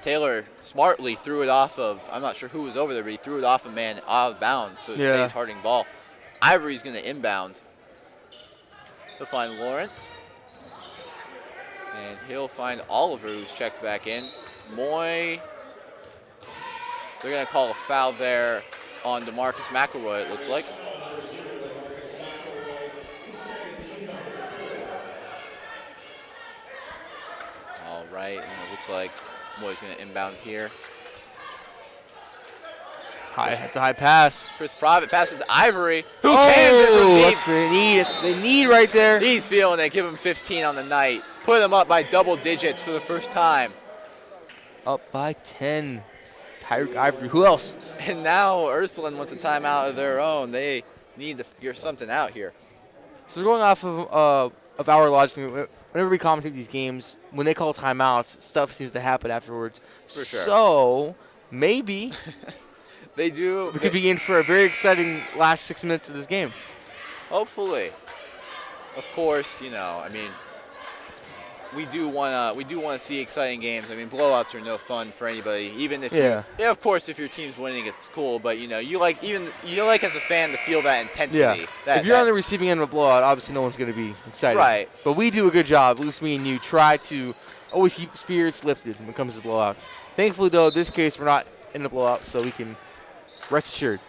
Taylor smartly threw it off of, I'm not sure who was over there, but he threw it off a man out of bounds, so it stays Harding ball. Ivory's going to inbound. He'll find Lawrence. And he'll find Oliver, who's checked back in. Moy. They're going to call a foul there on DeMarcus McElroy, it looks like. All right, and it looks like Moy's going to inbound here. That's a high pass. Chris Provitt passes to Ivory. Who cans it from deep? That's what they need. That's what they need right there. He's feeling it. Give him 15 on the night. Put him up by double digits for the first time. Up by 10. Tyreek Ivory. Who else? And now Ursuline wants a timeout of their own. They need to figure something out here. So we're going off of our logic. Whenever we commentate these games, when they call timeouts, stuff seems to happen afterwards. For sure. So maybe they do. We could be in for a very exciting last 6 minutes of this game. Hopefully. Of course, we do want to see exciting games. I mean, blowouts are no fun for anybody. Even if of course, if your team's winning, it's cool. But you like as a fan to feel that intensity. Yeah. If you're on the receiving end of a blowout, obviously no one's going to be excited. Right. But we do a good job. At least me and you try to always keep spirits lifted when it comes to blowouts. Thankfully, though, in this case, we're not in a blowout, so we can rest assured.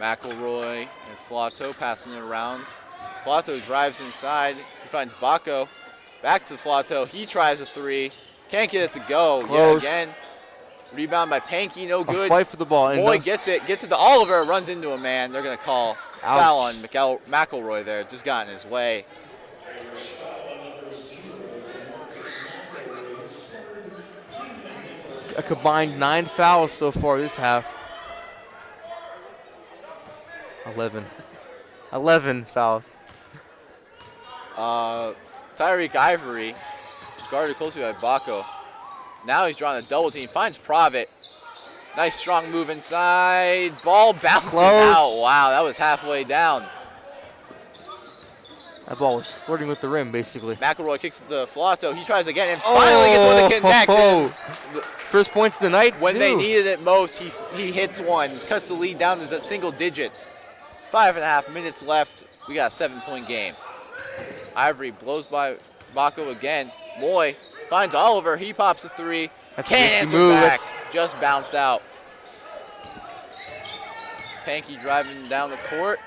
McElroy and Flato passing it around. Flato drives inside. He finds Baco. Back to Flato. He tries a three. Can't get it to go. Close. Yeah, again. Rebound by Pankey. No good. A fight for the ball. Boy gets it. Gets it to Oliver. Runs into a man. They're going to call foul on McElroy there. Just got in his way. A combined 9 fouls so far this half. 11 fouls. Tyreek Ivory, guarded closely by Baco. Now he's drawing a double team. Finds Provitt. Nice strong move inside. Ball bounces out. Wow, that was halfway down. That ball was flirting with the rim, basically. McElroy kicks it to Flato. He tries again and finally gets one to connect. First points of the night. When they needed it most, he hits one. Cuts the lead down to the single digits. 5.5 minutes left. We got a 7-point game. Ivory blows by Baco again. Moy finds Oliver. He pops a three. Can't answer back. Just bounced out. Pankey driving down the court.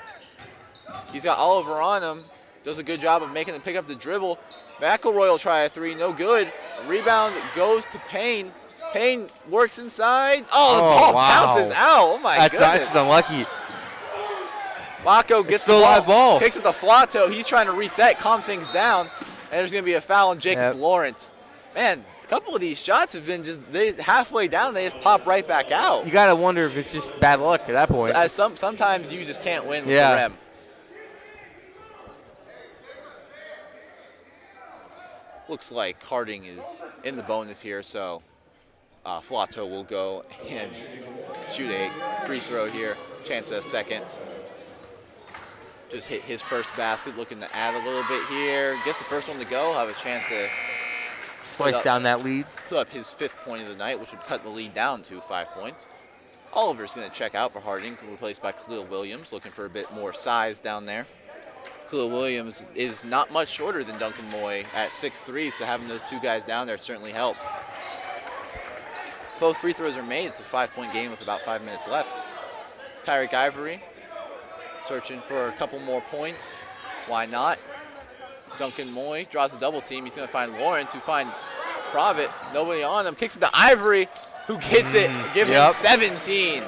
He's got Oliver on him. Does a good job of making him pick up the dribble. McElroy will try a three. No good. Rebound goes to Payne. Payne works inside. Oh, the ball bounces out. Oh, my goodness. That's just unlucky. Baco gets the ball, kicks it to Flato. He's trying to reset, calm things down. And there's going to be a foul on Jacob Lawrence. Man, a couple of these shots have been halfway down, they just pop right back out. You got to wonder if it's just bad luck at that point. Sometimes you just can't win with the rim. Looks like Harding is in the bonus here, so Flato will go and shoot a free throw here. Chance at a second. Just hit his first basket, looking to add a little bit here. Gets the first one to go, have a chance to slice down that lead. Put up his 5th point of the night, which would cut the lead down to 5 points. Oliver's going to check out for Harding, replaced by Khalil Williams, looking for a bit more size down there. Khalil Williams is not much shorter than Duncan Moy at 6'3", so having those two guys down there certainly helps. Both free throws are made. It's a 5-point game with about 5 minutes left. Tyreek Ivory searching for a couple more points. Why not? Duncan Moy draws a double team. He's going to find Lawrence, who finds Provitt. Nobody on him. Kicks it to Ivory, who gets it. Give him 17.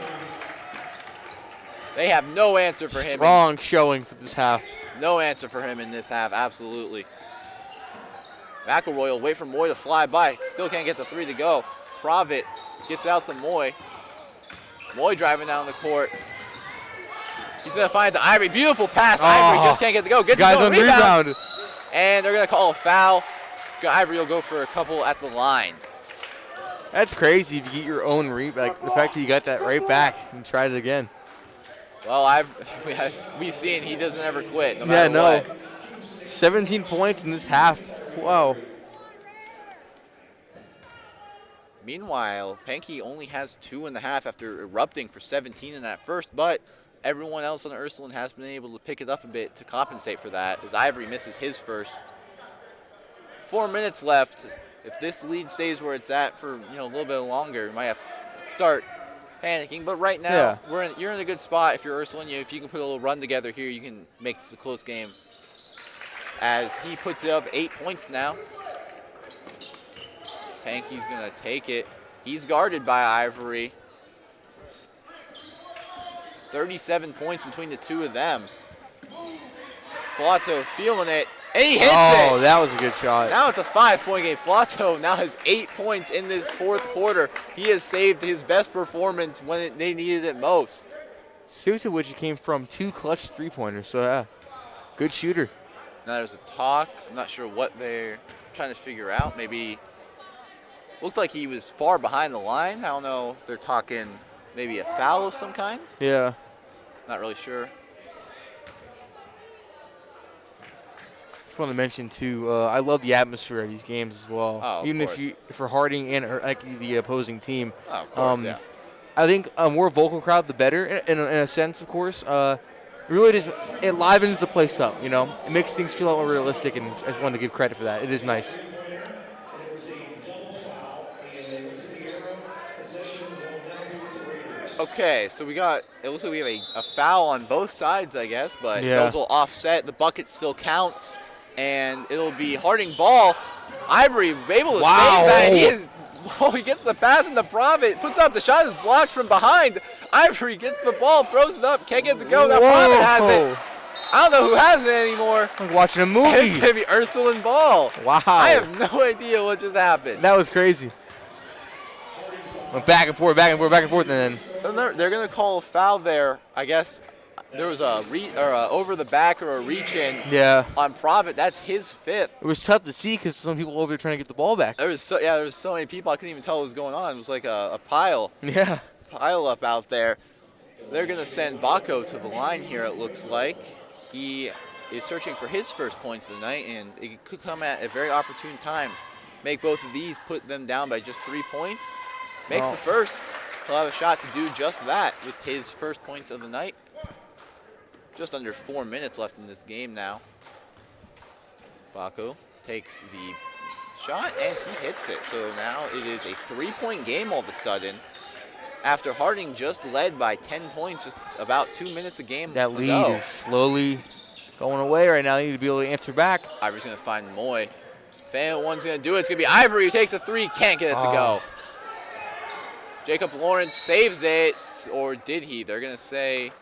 They have no answer for him. Strong showing for this half. No answer for him in this half, absolutely. McElroy will wait for Moy to fly by. Still can't get the 3 to go. Provitt gets out to Moy. Moy driving down the court. He's going to find the Ivory. Beautiful pass. Ivory just can't get the go. Gets guys the on rebound. And they're going to call a foul. Ivory will go for a couple at the line. That's crazy if you get your own rebound. Like the fact that you got that right back and tried it again. Well, we've seen he doesn't ever quit, no matter what. 17 points in this half. Wow. Meanwhile, Pankey only has 2.5 after erupting for 17 in that first, but everyone else on Ursuline has been able to pick it up a bit to compensate for that as Ivory misses his first. 4 minutes left. If this lead stays where it's at for a little bit longer, we might have to start panicking. But right now, you're in a good spot if you're Ursuline. If you can put a little run together here, you can make this a close game. As he puts it up 8 points now. Pankey's going to take it. He's guarded by Ivory. 37 points between the two of them. Flato feeling it, and he hits it. Oh, that was a good shot. Now it's a 5-point game. Flato now has 8 points in this fourth quarter. He has saved his best performance when they needed it most. Seriously, which came from 2 clutch three-pointers, so yeah, good shooter. Now there's a talk. I'm not sure what they're trying to figure out. Maybe, looked like he was far behind the line. I don't know if they're talking maybe a foul of some kind. Yeah. Not really sure. Just want to mention too, I love the atmosphere of these games as well. Oh, even if for Harding and the opposing team. Oh, of course, yeah. I think a more vocal crowd, the better, in a sense, of course. It really just it livens the place up. It makes things feel a lot more realistic, and I just wanted to give credit for that. It is nice. Okay, so it looks like we have a foul on both sides, I guess, but those will offset. The bucket still counts, and it'll be Harding ball. Ivory able to save that. He gets the pass into Provitt, puts up the shot, is blocked from behind. Ivory gets the ball, throws it up, can't get the go. Now Provitt has it. I don't know who has it anymore. I'm watching a movie. It's going to be Ursuline ball. Wow. I have no idea what just happened. That was crazy. Went back and forth, and then they're going to call a foul there. I guess there was a over the back or a reach in on Provitt. That's his 5th. It was tough to see because some people over there trying to get the ball back. There was so many people I couldn't even tell what was going on. It was like a pile up out there. They're going to send Baco to the line here. It looks like he is searching for his first points of the night, and it could come at a very opportune time. Make both of these, put them down by just 3 points. Makes the first. He'll have a shot to do just that with his first points of the night. Just under 4 minutes left in this game now. Baco takes the shot, and he hits it. So now it is a 3-point game all of a sudden. After Harding just led by 10 points just about 2 minutes a game That lead is slowly going away right now. You need to be able to answer back. Ivory's going to find Moy. If anyone's going to do it, it's going to be Ivory who takes a 3, can't get it to go. Jacob Lawrence saves it, or did he? They're going to say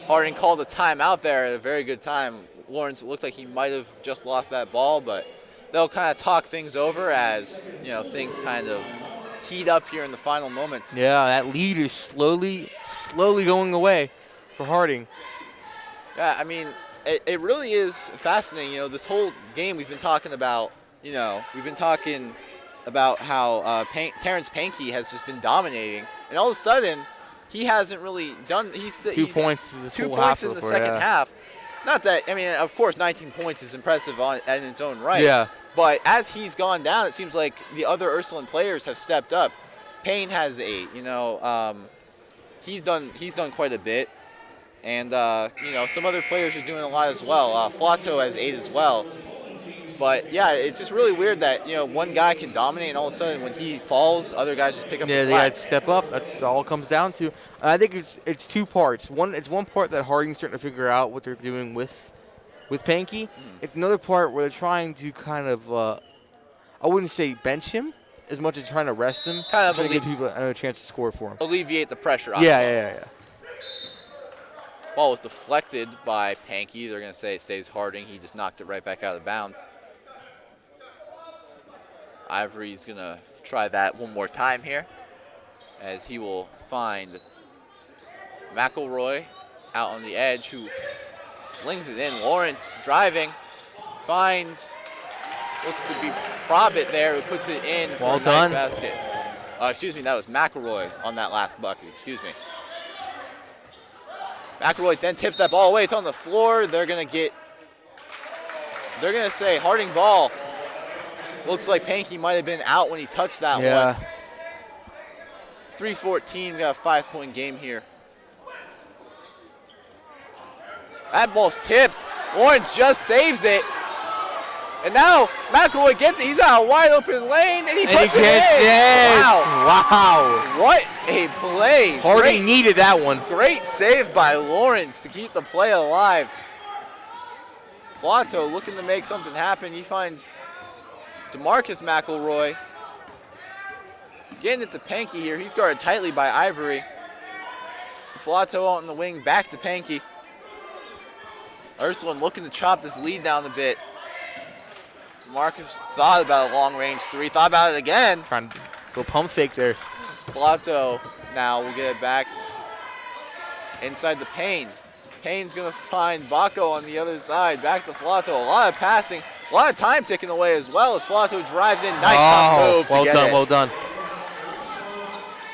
Harding called a timeout there at a very good time. Lawrence looked like he might have just lost that ball, but they'll kind of talk things over as things kind of heat up here in the final moments. Yeah, that lead is slowly going away for Harding. Yeah, I mean, it really is fascinating. This whole game we've been talking about. We've been talking about how Terrence Pankey has just been dominating, and all of a sudden, he hasn't really done. He's 2 points in this 2 whole points half in the second half. Not that of course, 19 points is impressive in its own right. Yeah. But as he's gone down, it seems like the other Ursuline players have stepped up. Payne has 8. He's done quite a bit, and some other players are doing a lot as well. Flato has 8 as well. But, yeah, it's just really weird that, one guy can dominate, and all of a sudden when he falls, other guys just pick up the slack. Yeah, they got to step up. That's all it comes down to. I think it's two parts. It's one part that Harding's starting to figure out what they're doing with Pankey. It's another part where they're trying to kind of, I wouldn't say bench him as much as trying to rest him. Kind of trying to give people another chance to score for him. Alleviate the pressure on him. Yeah. Ball was deflected by Pankey. They're going to say it stays Harding. He just knocked it right back out of bounds. Ivory's going to try that one more time here as he will find McElroy out on the edge who slings it in. Lawrence driving, finds, looks to be Probit there who puts it in for a nice basket. Excuse me, that was McElroy on that last bucket. Excuse me. McElroy then tips that ball away. It's on the floor. They're going to say Harding ball. Looks like Pankey might have been out when he touched that one. 3:14, we got a 5-point game here. That ball's tipped. Lawrence just saves it. And now McElroy gets it. He's got a wide open lane, and he puts it in. Wow. What a play. Harding needed that one. Great save by Lawrence to keep the play alive. Flato looking to make something happen. He finds DeMarcus McElroy. Getting it to Pankey here. He's guarded tightly by Ivory. Flato out in the wing, back to Pankey. Ursuline looking to chop this lead down a bit. DeMarcus thought about a long-range three, thought about it again. Trying to go pump fake there. Flato now will get it back inside the paint. Payne's going to find Baco on the other side. Back to Flato. A lot of passing. A lot of time ticking away as well as Flato drives in. Nice top move. Well done.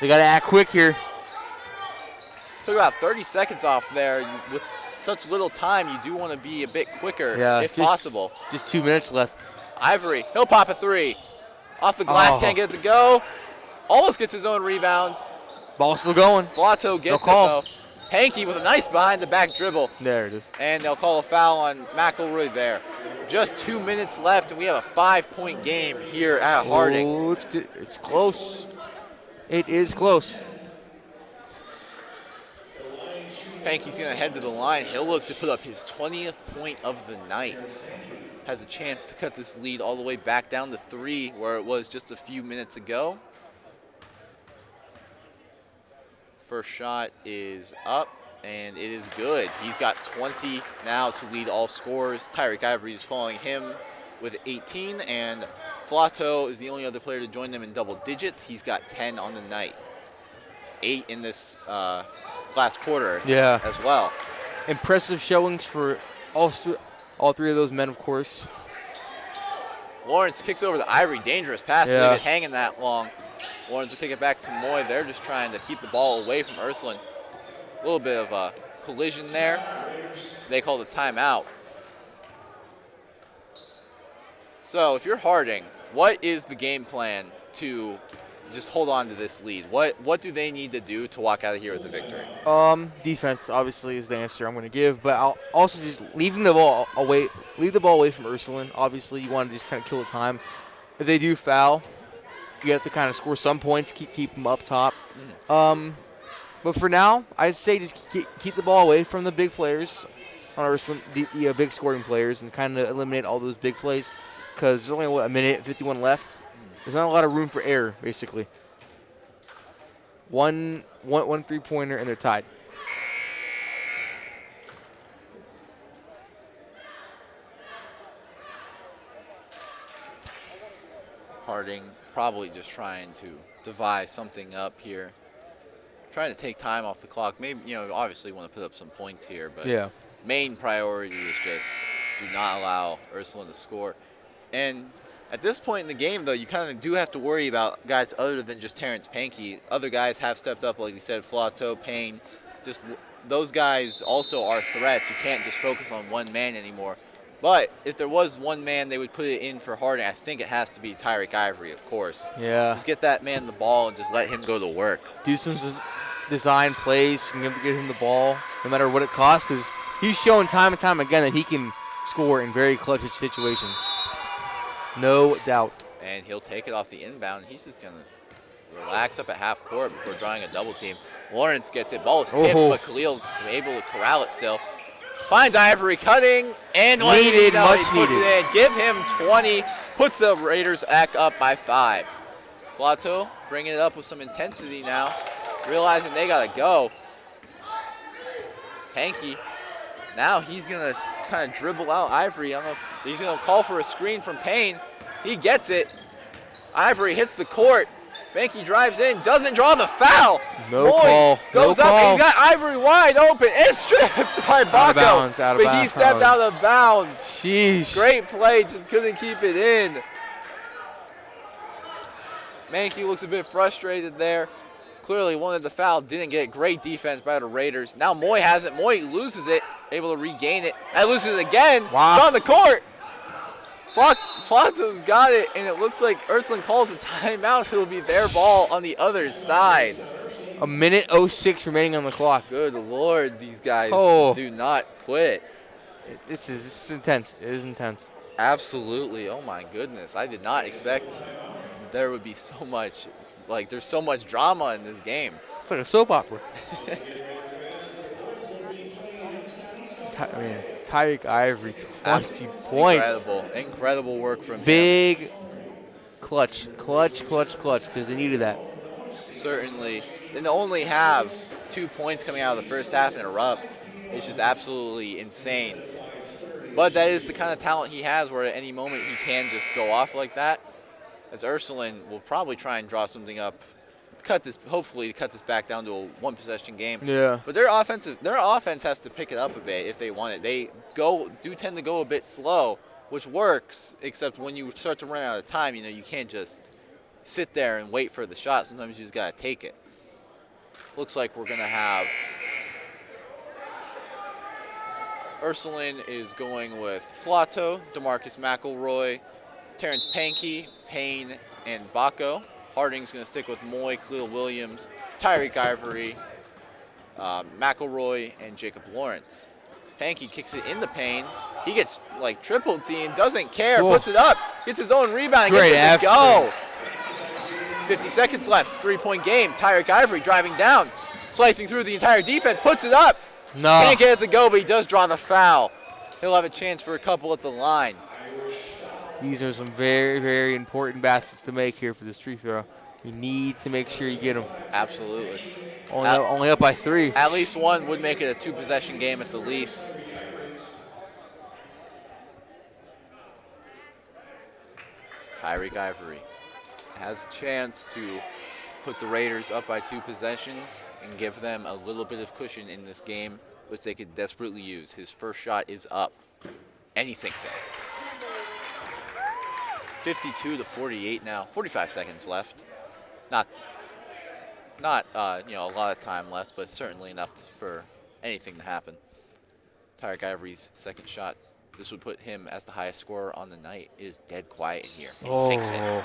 They got to act quick here. Took about 30 seconds off there. With such little time, you do want to be a bit quicker if possible. Just 2 minutes left. Ivory, he'll pop a three. Off the glass, can't get it to go. Almost gets his own rebound. Ball still going. Flato gets it though. Pankey with a nice behind the back dribble. There it is. And they'll call a foul on McElroy there. Just 2 minutes left, and we have a 5-point game here at Harding. Oh, it's close. It is close. Pankey's going to head to the line. He'll look to put up his 20th point of the night. Has a chance to cut this lead all the way back down to 3, where it was just a few minutes ago. First shot is up, and it is good. He's got 20 now to lead all scorers. Tyreek Ivory is following him with 18, and Flato is the only other player to join them in double digits. He's got 10 on the night. 8 in this last quarter as well. Impressive showings for all three of those men, of course. Lawrence kicks over to Ivory. Dangerous pass to leave it hanging that long. Lawrence will kick it back to Moy. They're just trying to keep the ball away from Ursuline. A little bit of a collision there. They called a timeout. So if you're Harding, what is the game plan to just hold on to this lead? What do they need to do to walk out of here with a victory? Defense obviously is the answer I'm going to give, but I'll also just leave the ball away from Ursuline. Obviously, you want to just kind of kill the time. If they do foul, you have to kind of score some points, keep them up top. But for now, I'd say just keep the ball away from the big players on Ursuline, the big scoring players, and kind of eliminate all those big plays because there's only, a minute and 51 left. There's not a lot of room for error, basically. One three-pointer, and they're tied. Harding probably just trying to devise something up here. Trying to take time off the clock. Maybe, obviously want to put up some points here, but main priority is just do not allow Ursuline to score. And at this point in the game, though, you kind of do have to worry about guys other than just Terrence Pankey. Other guys have stepped up, like we said, Flato, Payne. Just those guys also are threats. You can't just focus on one man anymore. But if there was one man they would put it in for Harding, I think it has to be Tyreek Ivory, of course. Yeah. Just get that man the ball and just let him go to work. Do some design plays and get him the ball, no matter what it costs, because he's shown time and time again that he can score in very clutch situations. No doubt. And he'll take it off the inbound. He's just going to relax up at half court before drawing a double team. Lawrence gets it. Ball is tipped, but Khalil able to corral it still. Finds Ivory cutting and needed, he puts it in. Give him 20. Puts the Raiders back up by 5. Flato bringing it up with some intensity now. Realizing they got to go. Hanky. Now he's going to kind of dribble out Ivory. I don't know if he's going to call for a screen from Payne. He gets it. Ivory hits the court. Banky drives in, doesn't draw the foul. No call. Goes up, and he's got Ivory wide open. It's stripped by Baco. But he stepped out of bounds. Sheesh. Great play, just couldn't keep it in. Mankey looks a bit frustrated there. Clearly wanted the foul, didn't get great defense by the Raiders. Now Moy has it. Moy loses it, able to regain it. And loses it again. Wow. It's on the court. Flato's got it, and it looks like Ursuline calls a timeout. It'll be their ball on the other side. A minute 06 remaining on the clock. Good Lord, these guys do not quit. This is intense. It is intense. Absolutely. Oh, my goodness. I did not expect there would be so much. Like, there's so much drama in this game. It's like a soap opera. Tyreek Ivory, 20 points. Incredible work from him. Big clutch, because they needed that. Certainly. And to only have 2 points coming out of the first half and erupt is just absolutely insane. But that is the kind of talent he has where at any moment he can just go off like that. As Ursuline will probably try and draw something up, hopefully cut this back down to a one-possession game. Yeah. But their offense has to pick it up a bit if they want it. They do tend to go a bit slow, which works, except when you start to run out of time, you can't just sit there and wait for the shot. Sometimes you just got to take it. Looks like we're going to have Ursuline is going with Flato, DeMarcus McElroy, Terrence Pankey, Payne, and Baco. Harding's going to stick with Moy, Khalil Williams, Tyreek Ivory, McElroy, and Jacob Lawrence. Pankey kicks it in the paint. He gets triple team, doesn't care, puts it up, gets his own rebound, and gets it to go. 50 seconds left, 3-point game. Tyreek Ivory driving down, slicing through the entire defense, puts it up. No. Can't get it to go, but he does draw the foul. He'll have a chance for a couple at the line. These are some very, very important baskets to make here for this free throw. You need to make sure you get them. Absolutely. Only up by 3. At least one would make it a 2-possession game at the least. Tyreek Ivory has a chance to put the Raiders up by 2 possessions and give them a little bit of cushion in this game, which they could desperately use. His first shot is up, and he sinks it. 52-48 now. 45 seconds left. Not a lot of time left, but certainly enough for anything to happen. Tyreek Ivory's second shot. This would put him as the highest scorer on the night. It is dead quiet in here. He sinks it.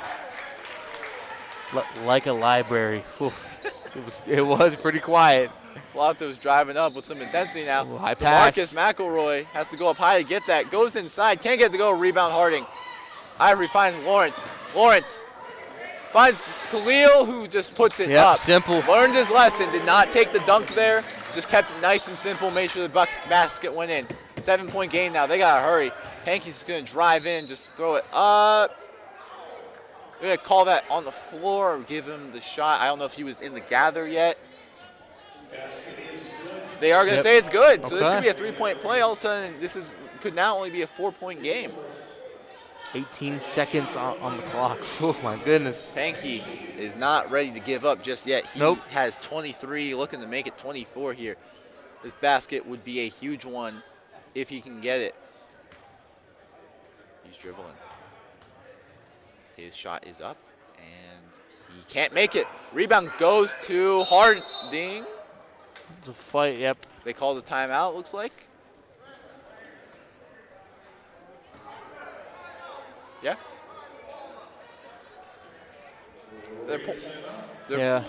Like a library. It was pretty quiet. Flato's driving up with some intensity now. High pass. DeMarcus McElroy has to go up high to get that. Goes inside. Can't get to go. Rebound Harding. Ivory finds Lawrence. Lawrence finds Khalil, who just puts it up. Simple. Learned his lesson. Did not take the dunk there. Just kept it nice and simple. Made sure the Bucks basket went in. 7-point game now. They got to hurry. Hankey's just going to drive in. Just throw it up. They're going to call that on the floor or give him the shot. I don't know if he was in the gather yet. They are going to say it's good. So this could be a 3-point play. All of a sudden, could now only be a 4-point game. 18 seconds on the clock. Oh, my goodness. Pankey is not ready to give up just yet. He has 23, looking to make it 24 here. This basket would be a huge one if he can get it. He's dribbling. His shot is up, and he can't make it. Rebound goes to Harding. It's a fight, yep. They called a timeout, looks like. Yeah. Their points. Yeah.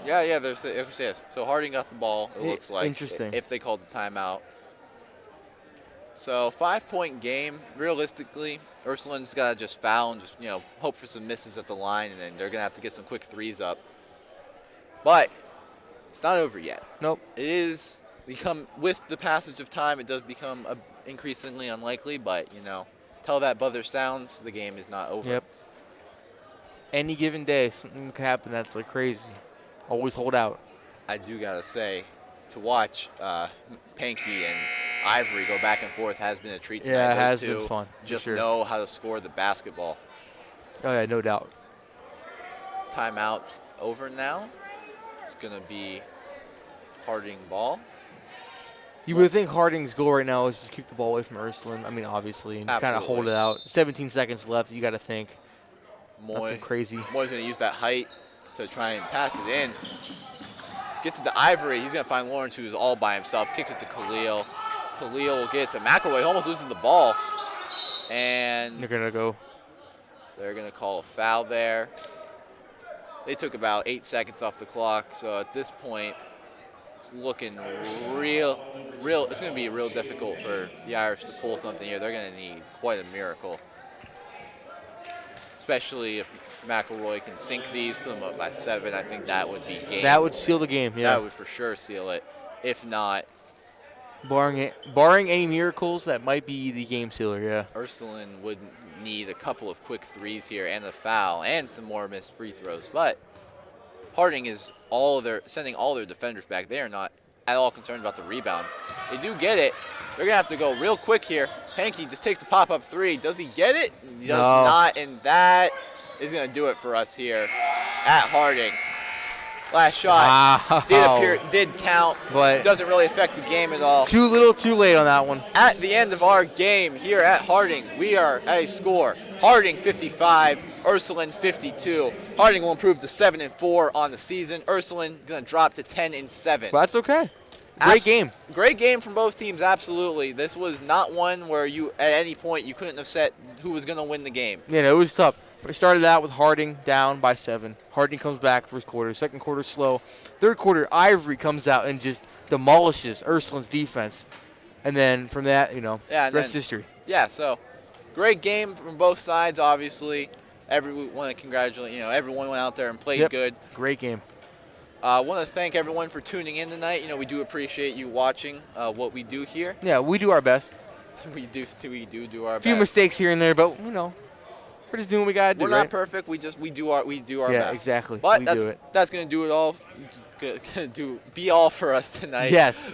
Yes. So Harding got the ball. It looks like. Interesting. If they called the timeout. So 5-point game. Realistically, Ursuline's got to just foul and just hope for some misses at the line, and then they're gonna have to get some quick threes up. But it's not over yet. Nope. It is become, with the passage of time, it does become increasingly unlikely. But till that buzzer sounds, the game is not over. Yep. Any given day, something can happen that's like crazy. Always hold out. I do gotta say, to watch Panky and Ivory go back and forth has been a treat tonight. Yeah, it has Those two been fun. just sure. know how to score the basketball. Oh yeah, no doubt. Timeout's over now. It's gonna be Harding ball. You would think Harding's goal right now is just keep the ball away from Ursuline. I mean, obviously, and just kind of hold it out. 17 seconds left. You got to think. Nothing crazy. Moy's gonna use that height to try and pass it in. Gets it to Ivory. He's gonna find Lawrence, who's all by himself. Kicks it to Khalil. Khalil will get it to McElroy. Almost loses the ball. And they're gonna call a foul there. They took about 8 seconds off the clock, so at this point, it's looking real. It's going to be real difficult for the Irish to pull something here. They're going to need quite a miracle, especially if McElroy can sink these, put them up by 7. I think that would be game. That would seal the game. Yeah, that would for sure seal it. If not, barring any miracles, that might be the game sealer. Yeah, Ursuline would need a couple of quick threes here and a foul and some more missed free throws. But Harding is sending all their defenders back. They are not at all concerned about the rebounds. They do get it. They're going to have to go real quick here. Hanky just takes the pop-up 3. Does he get it? He does not, and that is going to do it for us here at Harding. Last shot did count, but doesn't really affect the game at all. Too little, too late on that one. At the end of our game here at Harding, we are at a score. Harding 55, Ursuline 52. Harding will improve to 7-4 on the season. Ursuline going to drop to 10-7. But that's okay. Great game. Great game from both teams, absolutely. This was not one where at any point you couldn't have said who was going to win the game. Yeah, it was tough. We started out with Harding down by 7. Harding comes back first quarter. Second quarter slow. Third quarter, Ivory comes out and just demolishes Ursuline's defense. And then from that, rest history. Yeah, so great game from both sides, obviously. We want to congratulate, everyone went out there and played good. Great game. I want to thank everyone for tuning in tonight. We do appreciate you watching what we do here. Yeah, we do our best. we do our best. A few mistakes here and there, but, we're just doing what we gotta do. We're not perfect. We do our best. Yeah, exactly. But we do it. That's gonna do it all. Be all for us tonight. Yes.